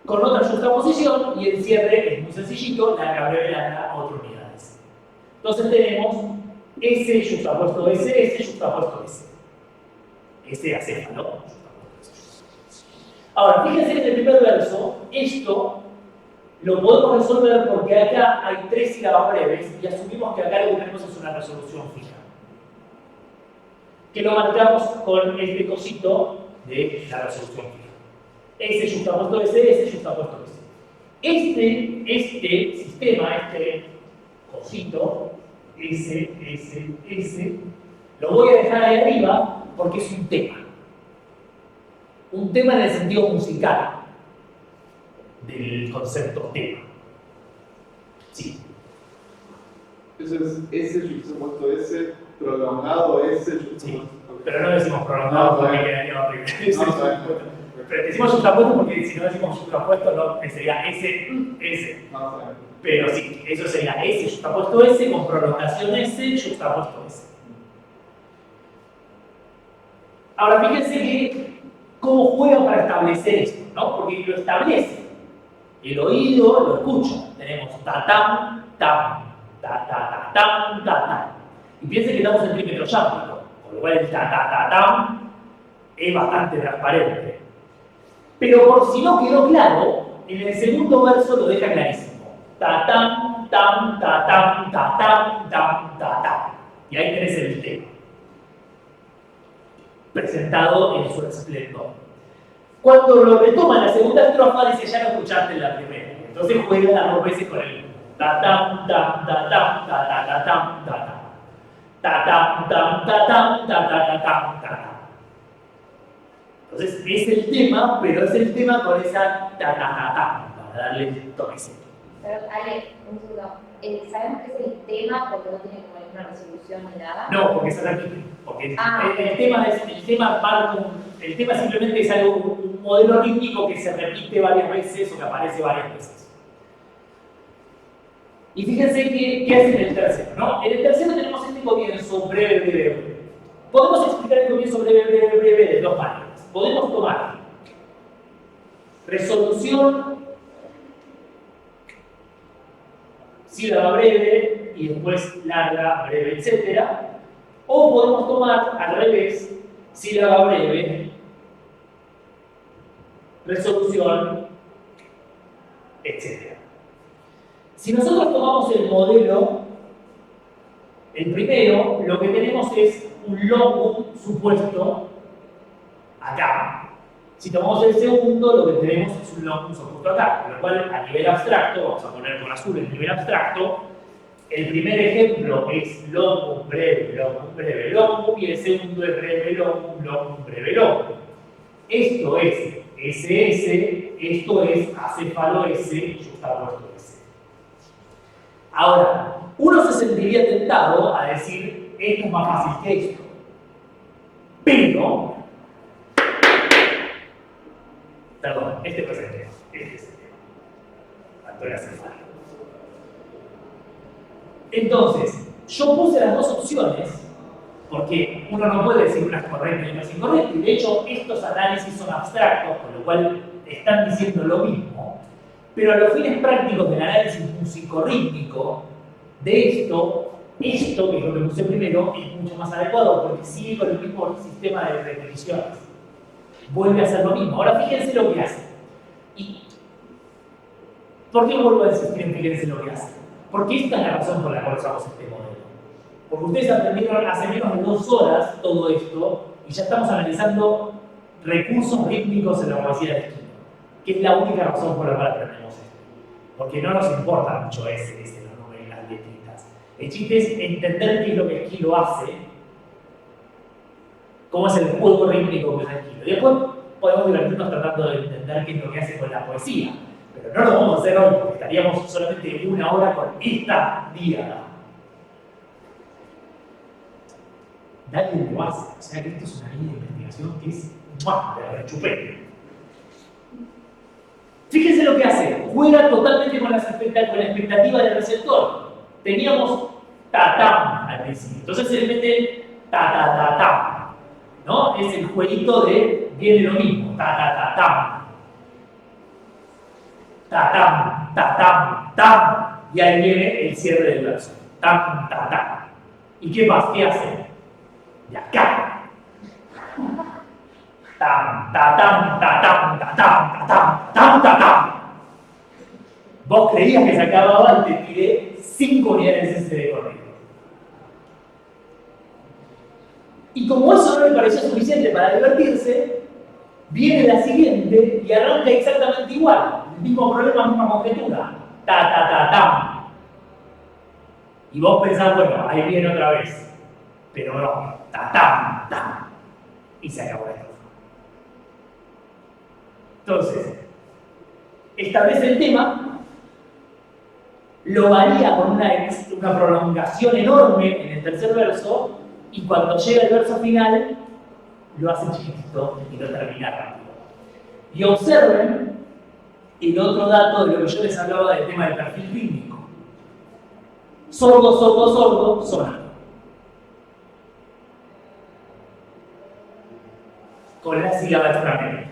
Con otra juxtaposición, y el cierre es muy sencillito, larga, breve, larga, otra unidades. Entonces tenemos S juxtapuesto S juxtapuesto S. S acéfalo. Ahora, fíjense que en el primer verso, esto lo podemos resolver porque acá hay tres sílabas breves y asumimos que acá lo que tenemos es una resolución fija. Que lo marcamos con este cosito de la resolución fija. S juxtapuesto S juxtapuesto S. Este sistema, este cosito, S, lo voy a dejar ahí arriba porque es un tema. Un tema en el sentido musical del concepto tema. Sí. Eso es S juxtapuesto S, prolongado S juxtapuesto. Sí. Pero no decimos prolongado porque quedaría horrible. Pero decimos juxtapuesto porque si no decimos juxtapuesto no, sería S. Pero sí, eso sería S juxtapuesto S con prolongación S juxtapuesto S. Ahora fíjense que cómo juega para establecer esto, ¿no? Porque lo establece. El oído lo escucha. Tenemos ta-tam, tam, ta-ta-ta-tam, ta-tam. Y piensen que estamos en trímetro yámbico, con lo cual el ta-ta-ta-tam es bastante transparente. Pero por si no quedó claro, en el segundo verso lo deja clarísimo. Ta-tam, tam, ta-tam, ta-tam, tam, ta-tam. Y ahí tenés el tema presentado en su esplendor. Cuando lo retoma en la segunda estrofa, dice, ya lo escuchaste en la primera. Entonces juega las dos veces con el ta-tam, tam, ta-tam, ta-ta-ta-tam, ta-tam. Ta-tam, tam, ta-tam, ta-ta-ta-tam, ta-tam. Entonces es el tema, pero es el tema con esa ta-ta-ta-tam, para darle el toquecito. Pero, Ale, un segundo. ¿Sabemos que es el tema porque no tiene como ninguna resolución ni nada? No, porque se repite. Porque el tema simplemente es algo, un modelo rítmico que se repite varias veces o que aparece varias veces. Y fíjense qué hace en el tercero, ¿no? En el tercero tenemos este comienzo breve. Podemos explicar el comienzo breve de dos maneras. Podemos tomar resolución, sílaba breve y después larga, breve, etc. O podemos tomar al revés, sílaba breve, resolución, etc. Si nosotros tomamos el modelo, el primero, lo que tenemos es un longum supuesto acá. Si tomamos el segundo, lo que tenemos es un longum supuesto acá, con lo cual a nivel abstracto, vamos a poner con azul el nivel abstracto, el primer ejemplo es longum, breve, longum, y el segundo es breve, longum, breve, longum. Esto es SS, esto es acéfalo S, yuxtapuesto S. Ahora, uno se sentiría tentado a decir, esto es más fácil que esto. Pero, perdón, este no es el tema, este es el tema. Faltó el acéfalo. Entonces, yo puse las dos opciones, porque uno no puede decir una es correcta y una es incorrecta, y de hecho estos análisis son abstractos, con lo cual están diciendo lo mismo, pero a los fines prácticos del análisis musicorrítmico, de esto, que es lo que puse primero, es mucho más adecuado, porque sigue con el mismo sistema de repeticiones. Vuelve a hacer lo mismo. Ahora fíjense lo que hace. ¿Y por qué vuelvo a decir fíjense lo que hace? Porque esta es la razón por la cual usamos este modelo. Porque ustedes aprendieron hace menos de 2 horas todo esto y ya estamos analizando recursos rítmicos en la poesía de esquina, que es la única razón por la cual aprendemos esto. Porque no nos importa mucho ese, los números y las letritas. El chiste es entender qué es lo que Esquilo hace, cómo es el juego rítmico que usa Esquilo. Y después podemos divertirnos tratando de entender qué es lo que hace con la poesía. Pero no lo vamos a hacer hoy, porque estaríamos solamente 1 hora con esta díada. Nadie lo hace, o sea que esto es una línea de investigación que es de rechupete. Fíjense lo que hace, juega totalmente con la expectativa del receptor. Teníamos tatam al principio, entonces se le mete ta-ta-ta-tam, ¿no? Es el jueguito de viene lo mismo, ta-ta-ta-tam. Ta-tam, ta-tam, tam, y ahí viene el cierre del verso. Tam, ta-tam. ¿Y qué más? ¿Qué hace? De acá. Tam, ta-tam, ta-tam, ta-tam, ta-tam, tam, ta-tam. Vos creías que se acababa y te tiré 5 unidades ese de corrido. Y como eso no le pareció suficiente para divertirse, viene la siguiente y arranca exactamente igual. El mismo problema, misma conjetura. Ta-ta-ta-tam. Y vos pensás, bueno, ahí viene otra vez. Pero no, ta-tam, tam. Y se acabó la estrofa. Entonces, establece el tema, lo varía con una prolongación enorme en el tercer verso, y cuando llega el verso final, lo hace chiquitito y lo termina rápido. Y observen el otro dato de lo que yo les hablaba del tema del perfil rítmico. Sordo, sordo, sordo, sonando. Con la sílaba extramétrica.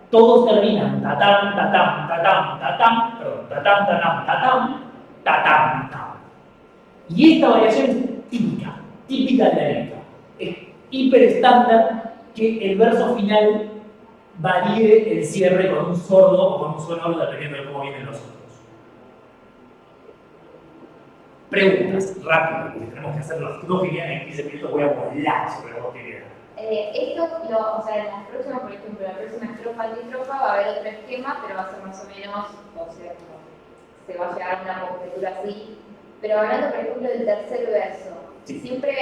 Todos terminan tatam, tatam, tatam, tatam, perdón, tatam, tatam, tatam, tatam, tatam. Y esta variación es típica de la lírica. Es hiper estándar que el verso final varíe el cierre con un sordo o con un sonoro, dependiendo de cómo vienen los otros. Preguntas, rápido, porque tenemos que hacer los 2 que quedan en 15 minutos, voy a volar sobre los 2 que quedan. Esto, o sea, en las próximas, por ejemplo, la próxima estrofa, antistrofa, va a haber otro esquema, pero va a ser más o menos, o sea, se va a llegar a una conjetura así. Pero hablando, por ejemplo, del tercer verso, sí. Siempre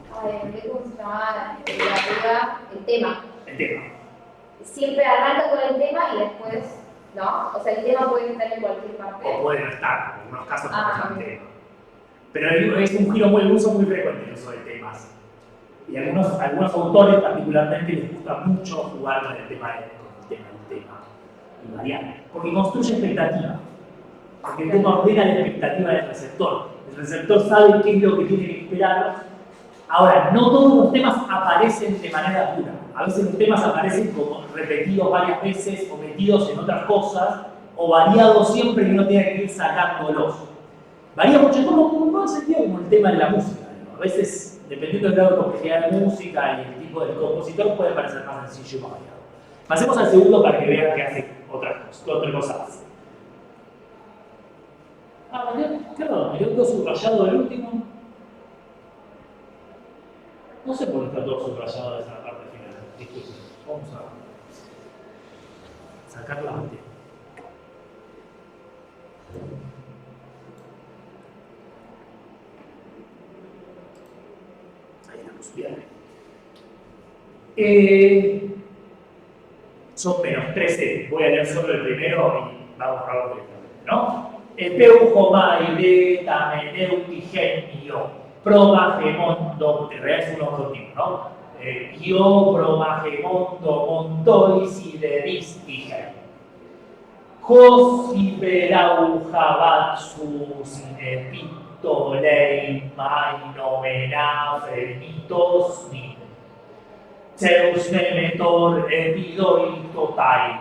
¿cómo se llamaba? El tema. El tema. Siempre arranca con el tema y después, ¿no? O sea, el tema puede estar en cualquier parte. O puede no estar, en algunos casos no es tema. Pero es un giro muy frecuente el uso de temas. Y algunos autores particularmente les gusta mucho jugar con el tema y variar. Porque construye expectativa. Porque el tema ordena la expectativa del receptor. El receptor sabe qué es lo que tiene que esperar. Ahora, no todos los temas aparecen de manera pura. A veces los temas aparecen como repetidos varias veces, o metidos en otras cosas, o variados siempre y uno tiene que ir sacándolos. Varía mucho, como en sentido como el tema de la música, ¿no? A veces, dependiendo del grado de complejidad de la música y el tipo de compositor, puede parecer más sencillo y más variado. Pasemos al segundo para que vean que hace otra cosa más. Ah, qué raro, me quedó todo subrayado el último. No sé por qué está todo subrayado de esa parte final. Disculpen, vamos a sacar la parte. Ahí estamos, bien. Son menos 13. Voy a leer solo el primero y vamos a hablar directamente, ¿no? Epeuhomai beta meneutigénio promagemondo, en realidad es uno continuo, ¿no? Io promagemondo montois ideristige. Josiberau jabatsus epitolei mainomena fermitos ni. Zeus nemetor epidoitotai.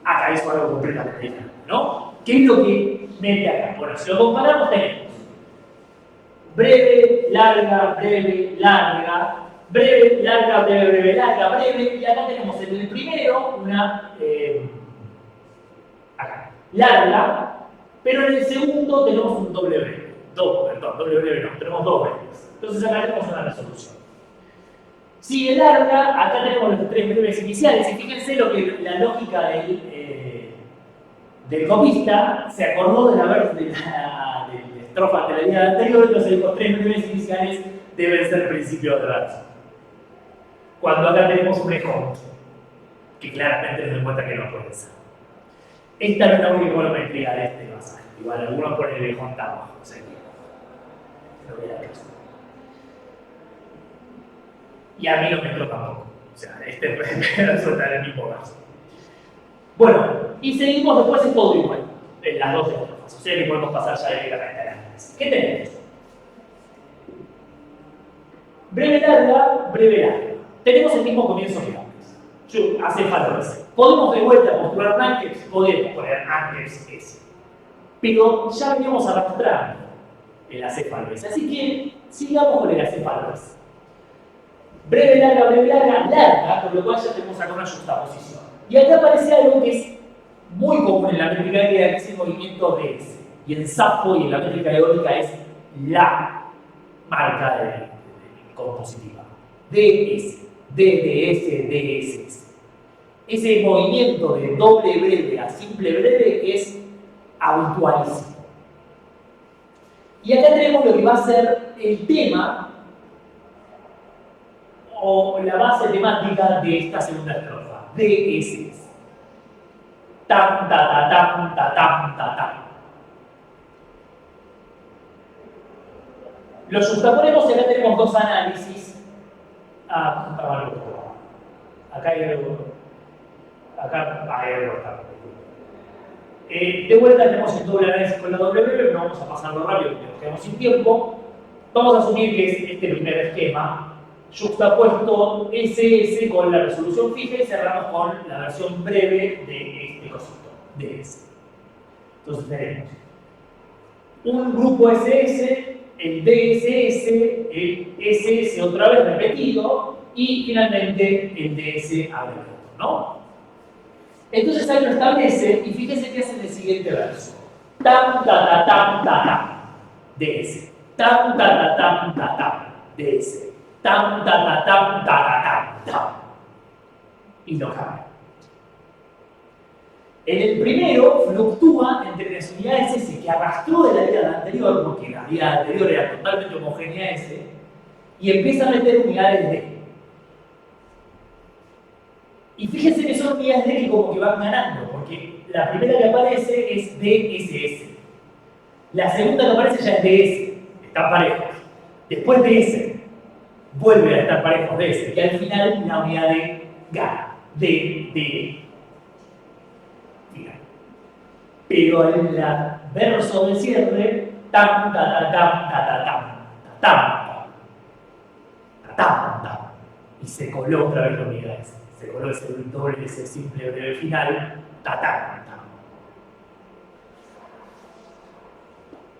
Acá es algo completamente diferente, ¿no? ¿Qué es lo que mete acá? Bueno, si lo comparamos tenemos breve, larga, breve, larga, breve, larga, breve, breve, larga, breve, y acá tenemos en el primero una acá, larga, pero en el segundo tenemos un doble breve. Doble breve no, tenemos dos breves. Entonces acá tenemos una resolución. Sigue larga, acá tenemos los tres breves iniciales, y fíjense lo que la lógica del copista se acordó de la estrofa de la línea anterior, entonces los tres breves iniciales deben ser principio de verso. Cuando acá tenemos un ejo, que claramente nos demuestra que no puede ser. Esta no es la única volumetría de este pasaje. Igual algunos ponen el ejo tan abajo, o sea que lo voy a ver. Y a mí no me entró tampoco. O sea, este pedazo está en el mismo verso. Bueno, y seguimos después, es todo igual, en las dos estrofas. O sea que podemos pasar ya directamente a las tres. ¿Qué tenemos? Breve larga, breve larga. Tenemos el mismo comienzo que antes. Hace falta ese. Podemos de vuelta postular antes, podemos poner antes ese. Pero ya veníamos arrastrando el acéfalo ese. Así que sigamos con el acéfalo ese. Breve, larga, larga, con lo cual ya tenemos acá una juxtaposición. Y acá aparece algo que es muy común en la métrica griega, que es el movimiento DS. Y en Safo y en la métrica eólica es la marca de compositiva. DS, DDS, DSS. Ese movimiento de doble breve a simple breve es habitualísimo. Y acá tenemos lo que va a ser el tema o la base temática de esta segunda estrofa, DSS. Tam, ta, ta, tam, ta, tam, ta, tam. Lo justaponemos y acá tenemos dos análisis. Acá hay algo. Acá hay algo. De vuelta tenemos el doble análisis con la doble breve, pero vamos a pasarlo rápido porque nos quedamos sin tiempo. Vamos a asumir que es este primer esquema. Juxtapuesto SS con la resolución fija y cerramos con la versión breve de este cosito, de S. Entonces tenemos un grupo SS, el DSS, el SS otra vez repetido y finalmente el DS abreviado, ¿no? Entonces ahí lo establece y fíjense que hace en el siguiente verso. Tam, ta, ta, tam, ta, tam, DS. Tam, ta, ta, tam, ta, tam, DS. Tam, ta, ta, tam, ta, ta, tam, tam. Y no cambia. En el primero fluctúa entre las unidades S que arrastró de la vida anterior, porque la vida anterior era totalmente homogénea S, y empieza a meter unidades D. Y fíjense que son unidades D que como que van ganando, porque la primera que aparece es DSS. La segunda que aparece ya es DS, están parejos. Después de S, vuelve a estar parejos de S, y al final la unidad D gana, D. Pero en el verso de cierre, tam, ta, ta, tam, ta, ta, tam, ta, tam, tam, y se coló otra vez la unidad S. Se coló ese doble, ese simple breve final, ta, tam, tam.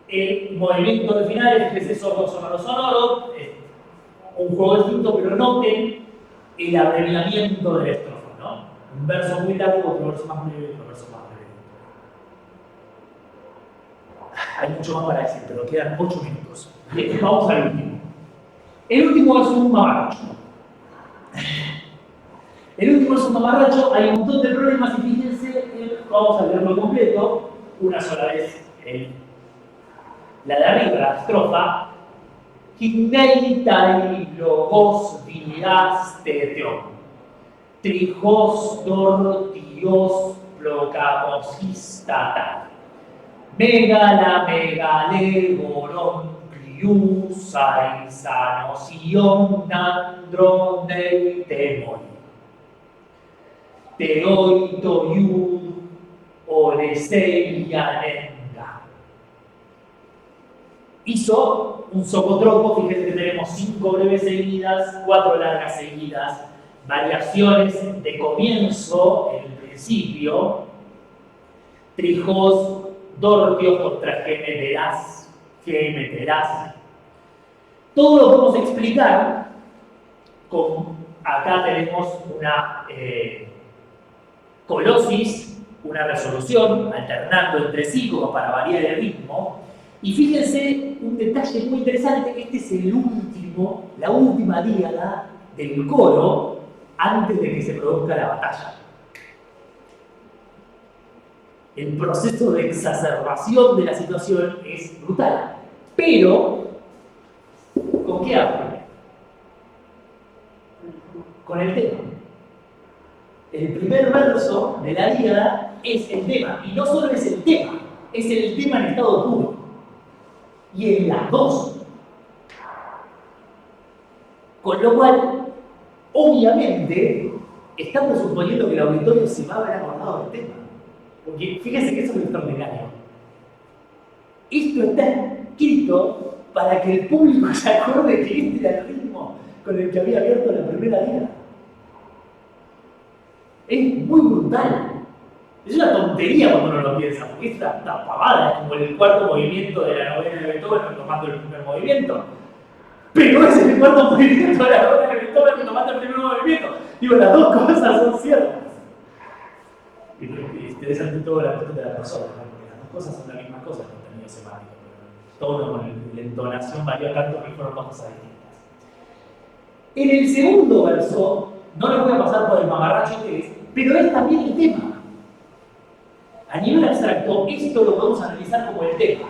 El movimiento de finales, fíjense, sordo, sonoro, sonoro, un juego distinto, pero noten el abreviamiento de la estrofa, ¿no? Un verso muy largo, otro verso más breve, otro verso más breve. Hay mucho más para decir, pero quedan 8 minutos. Vamos al último. El último es un mamarracho. El último es un mamarracho, hay un montón de problemas y fíjense, vamos a leerlo completo, una sola vez. La de arriba, la estrofa. Higneitari logos dias teteon. Trijos dortios plocamosistata. Megala megalegoron pliusai sanosion nandronei temoi. Teoi toiu oleseianenga. Hizo un socotroco, fíjense que tenemos 5 breves seguidas, 4 largas seguidas, variaciones de comienzo en el principio, trijos, dortios contra que meterás. Todo lo podemos explicar con, acá tenemos una colosis, una resolución, alternando entre sí como para variar el ritmo. Y fíjense un detalle muy interesante, que este es la última díada del coro antes de que se produzca la batalla. El proceso de exacerbación de la situación es brutal. Pero, ¿con qué habla? Con el tema. El primer verso de la díada es el tema. Y no solo es el tema, es el tema en estado puro. Y en las dos. Con lo cual, obviamente, estamos suponiendo que el auditorio se va a haber acordado del tema. Porque fíjense que eso es extraordinario. Esto está escrito para que el público se acuerde que este era el ritmo con el que había abierto la primera díada. Es muy brutal. Es una tontería cuando uno lo piensa, porque es una pavada, es como el cuarto movimiento de la novena de Beethoven retomando el primer movimiento. Pero es el cuarto movimiento de la novena de Beethoven retomando el primer movimiento. Digo, las dos cosas son ciertas. Y es interesante toda la cuestión de la persona, ¿no? Porque las dos cosas son la misma cosa, el contenido semántico, pero el tono con la entonación varió tanto que fueron dos cosas distintas. En el segundo verso, no les voy a pasar por el mamarracho que es, pero es también el tema. A nivel abstracto, esto lo podemos analizar como el tema.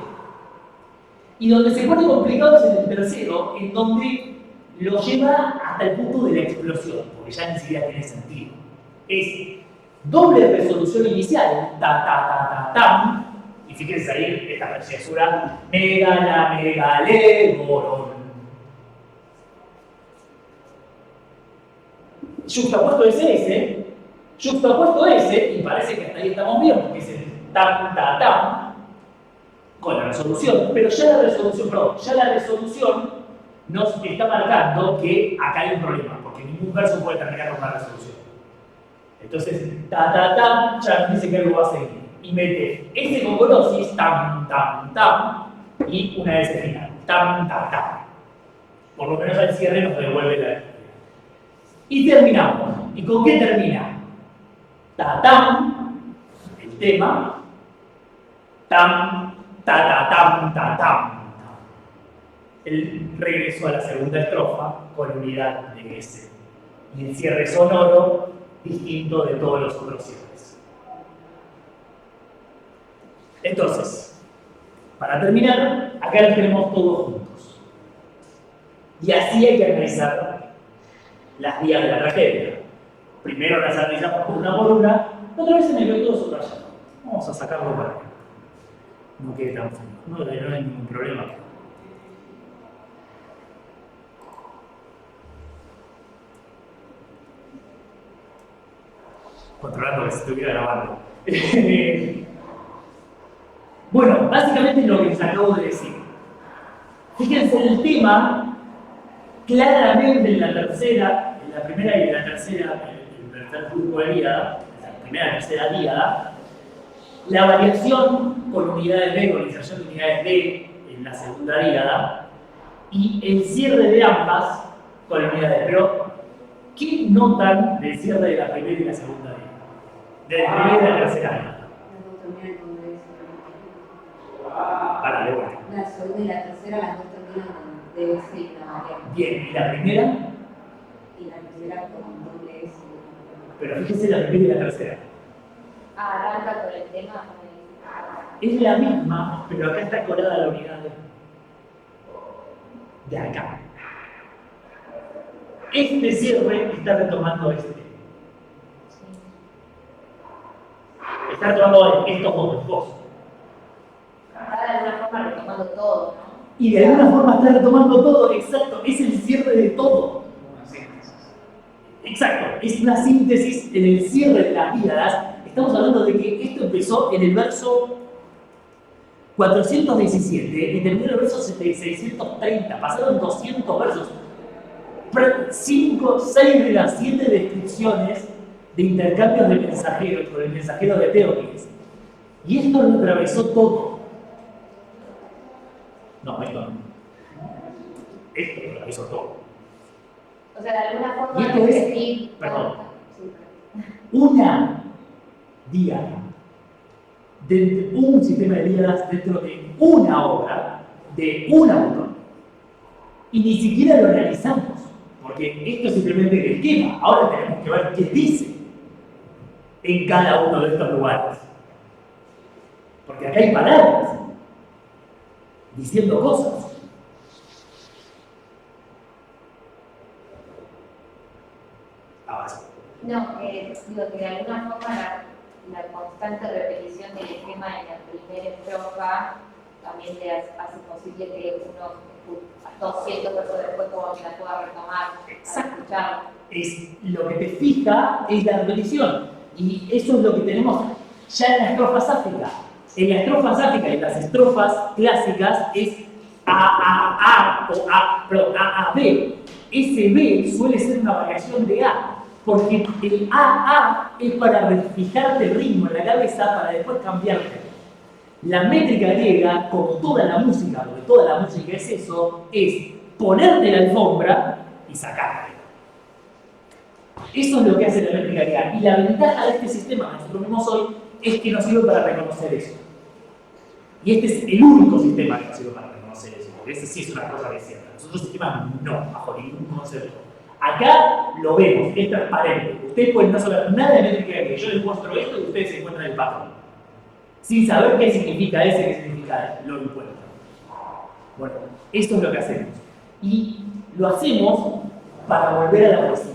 Y donde se pone complicado es en el tercero, en donde lo lleva hasta el punto de la explosión, porque ya ni siquiera tiene sentido. Es doble resolución inicial, tam, y fíjense ahí esta preciosura, megalegoron. Juxtapuesto ese, y parece que hasta ahí estamos bien, porque es el tam, con la resolución, pero ya la resolución nos está marcando que acá hay un problema, porque ningún verso puede terminar con una resolución. Entonces, ya dice que algo va a seguir. Y mete ese con glosis, tam, y una S final, tam. Por lo menos al cierre nos devuelve la. Y terminamos. ¿Y con qué termina? Tam, el tema, tam, tam. El regreso a la segunda estrofa con unidad de S. Y el cierre sonoro distinto de todos los otros cierres. Entonces, para terminar, acá los tenemos todos juntos. Y así hay que analizar las vías de la tragedia. Primero las analizamos una por una, otra vez en el método subrayado. Vamos a sacarlo para que no quede tan frío. No hay ningún problema. Controlando que se estuviera grabando. Bueno, básicamente es lo que les acabo de decir. Fíjense, el tema, claramente en la primera y en la tercera, el tercer grupo de díada, la primera y tercera díada, la variación con unidades D, con la inserción de unidades D en la segunda díada, y el cierre de ambas con unidades. Pero, ¿Qué notan del cierre de la primera y la segunda década? De la primera y la tercera década. Las dos terminan con DS. Para de vuelta. La segunda y la tercera, las dos terminan con DS y la Mariana. Bien, ¿y la primera? Y la primera con doble S. Pero fíjese la primera y la tercera. Arranca con el tema. Es la misma, pero acá está colada la unidad de acá. Este cierre está retomando este. Está retomando estos dos. Está de alguna forma retomando todo, ¿no? Y de alguna forma está retomando todo, exacto, es el cierre de todo. Una síntesis. Exacto, es una síntesis en el cierre de las vidas. Estamos hablando de que esto empezó en el verso 417 y terminó en el verso 630. Pasaron 200 versos. 5, 6 de las 7 descripciones de intercambios de mensajeros con el mensajero de Teócles. Y esto lo atravesó todo. No, esto no. Esto lo atravesó todo. O sea, de alguna Y forma esto es, repetir. perdón, una diada, de un sistema de díadas dentro de una obra, de un autor. Y ni siquiera lo analizamos, porque esto es simplemente el esquema. Ahora tenemos que ver qué dice en cada uno de estos lugares. Porque acá hay palabras diciendo cosas. Avanza. No, digo que de alguna forma la constante repetición del esquema en la primera estrofa también le hace posible que uno 200 versos después como la pueda retomar al escucharla. Es lo que te fija es la repetición. Y eso es lo que tenemos ya en la estrofa sáfica. En la estrofa sáfica y en las estrofas clásicas es A, o A, B. Ese B suele ser una variación de A. Porque el A es para fijarte el ritmo en la cabeza para después cambiarte. La métrica griega, como toda la música, porque toda la música es eso, es ponerte la alfombra y sacarte. Eso es lo que hace la métrica griega. Y la ventaja de este sistema que nosotros vemos hoy es que nos sirve para reconocer eso. Y este es el único sistema que nos sirve para reconocer eso, porque ese sí es una cosa que cierta. Los otros sistemas no, bajo ningún concepto. Acá lo vemos, es transparente. Ustedes pueden no saber nada de métrica griega. Yo les muestro esto y ustedes se encuentran el patrón. Sin saber qué significa ese, qué significa lo encuentran. Bueno, esto es lo que hacemos. Y lo hacemos para volver a la poesía.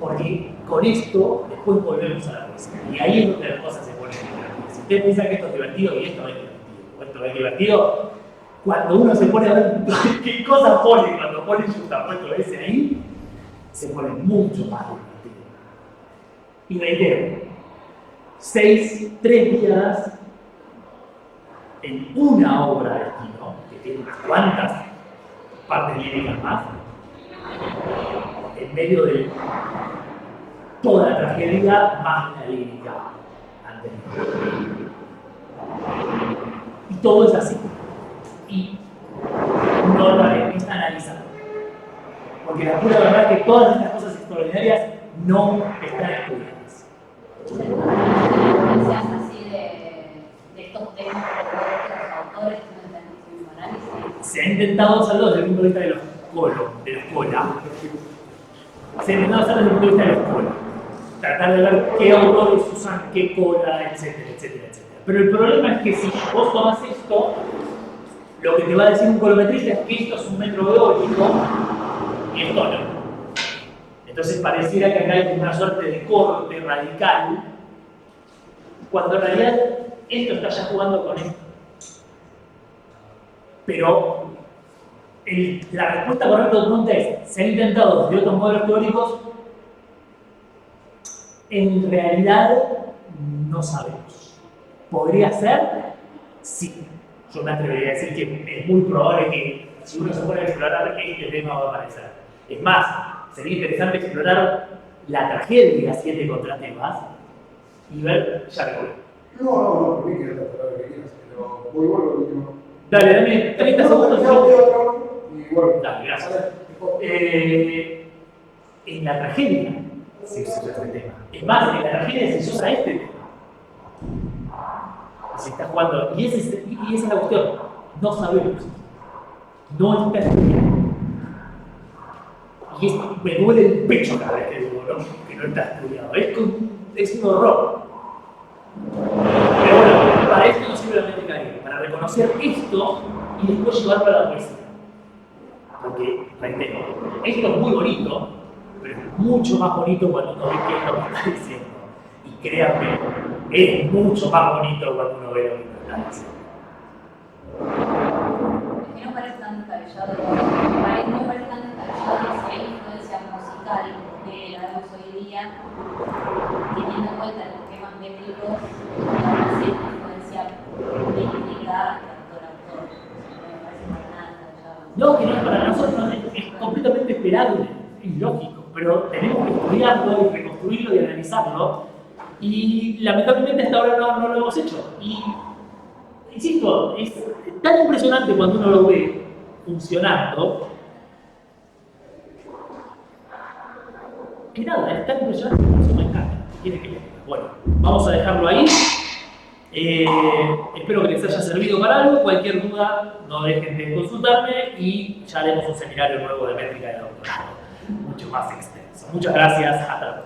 Porque con esto después volvemos a la poesía. Y ahí es donde las cosas se ponen divertidas. Si ustedes piensan que esto es divertido y esto no es divertido, o esto es divertido, cuando uno se pone a ver qué cosas pone, cuando pone justapuesto ese ahí, se pone mucho más divertido. Y reitero, 3 días en una obra de estilo, que tiene unas cuantas partes líricas más, en medio de toda la tragedia más la lírica anterior. Y todo es así. Y no lo está analizando. Porque la pura verdad es que todas estas cosas extraordinarias no están estudiadas. Así de estos temas que los autores tienen el mismo análisis. Se ha intentado hacerlo desde el punto de vista de los colos, de la escuela. Se ha intentado hacerlo desde el punto de vista de la escuela. Tratar de ver qué autores usan qué cola, etcétera, etcétera, etcétera. Pero el problema es que si vos tomás esto, lo que te va a decir un colometrista es que esto es un metro eólico y esto no. Entonces pareciera que acá hay una suerte de corte radical, cuando en realidad esto está ya jugando con esto. Pero la respuesta correcta de tu pregunta es: ¿se han intentado desde otros modelos teóricos? En realidad no sabemos. ¿Podría ser? Sí. Yo me atrevería a decir que es muy probable que si uno se pone a explorar este tema va a aparecer. Es más, sería interesante explorar la tragedia de las 7 contratemas y ver, ya lo voy. No, por mí que no te lo que quieras, pero voy igual lo último. Dale, dame 30 segundos. Y bueno, Dale, gracias. En la tragedia se usa este tema. Es más, en la tragedia se usa este tema. Se está jugando. Y esa es la cuestión. No sabemos. No está estudiado. Y me duele el pecho cada vez que digo que no está estudiado. Es un horror. Pero bueno, para esto no sirve la métrica griega. Para reconocer esto y después llevarlo a la poesía. Porque, reitero, esto es muy bonito, pero es mucho más bonito cuando uno ve qué es lo que está diciendo. Y créanme, es mucho más bonito cuando uno ve lo que está diciendo. Es que no parece tan descabellado, no parece tan descabellado que si hay influencia musical que la vemos hoy día, teniendo en cuenta los temas métricos, no hay influencia métrica de autor. No me parece para nada descabellado. No, que no, para nosotros es completamente esperable, es lógico, pero tenemos que estudiarlo y reconstruirlo y analizarlo. Y lamentablemente hasta ahora no lo hemos hecho. Y insisto, es tan impresionante cuando uno lo ve funcionando, que nada, es tan impresionante que eso me encanta. Tiene que ver. Bueno, vamos a dejarlo ahí. Espero que les haya servido para algo. Cualquier duda, no dejen de consultarme y ya haremos un seminario nuevo de métrica de doctorado, mucho más extenso. Muchas gracias. Hasta luego.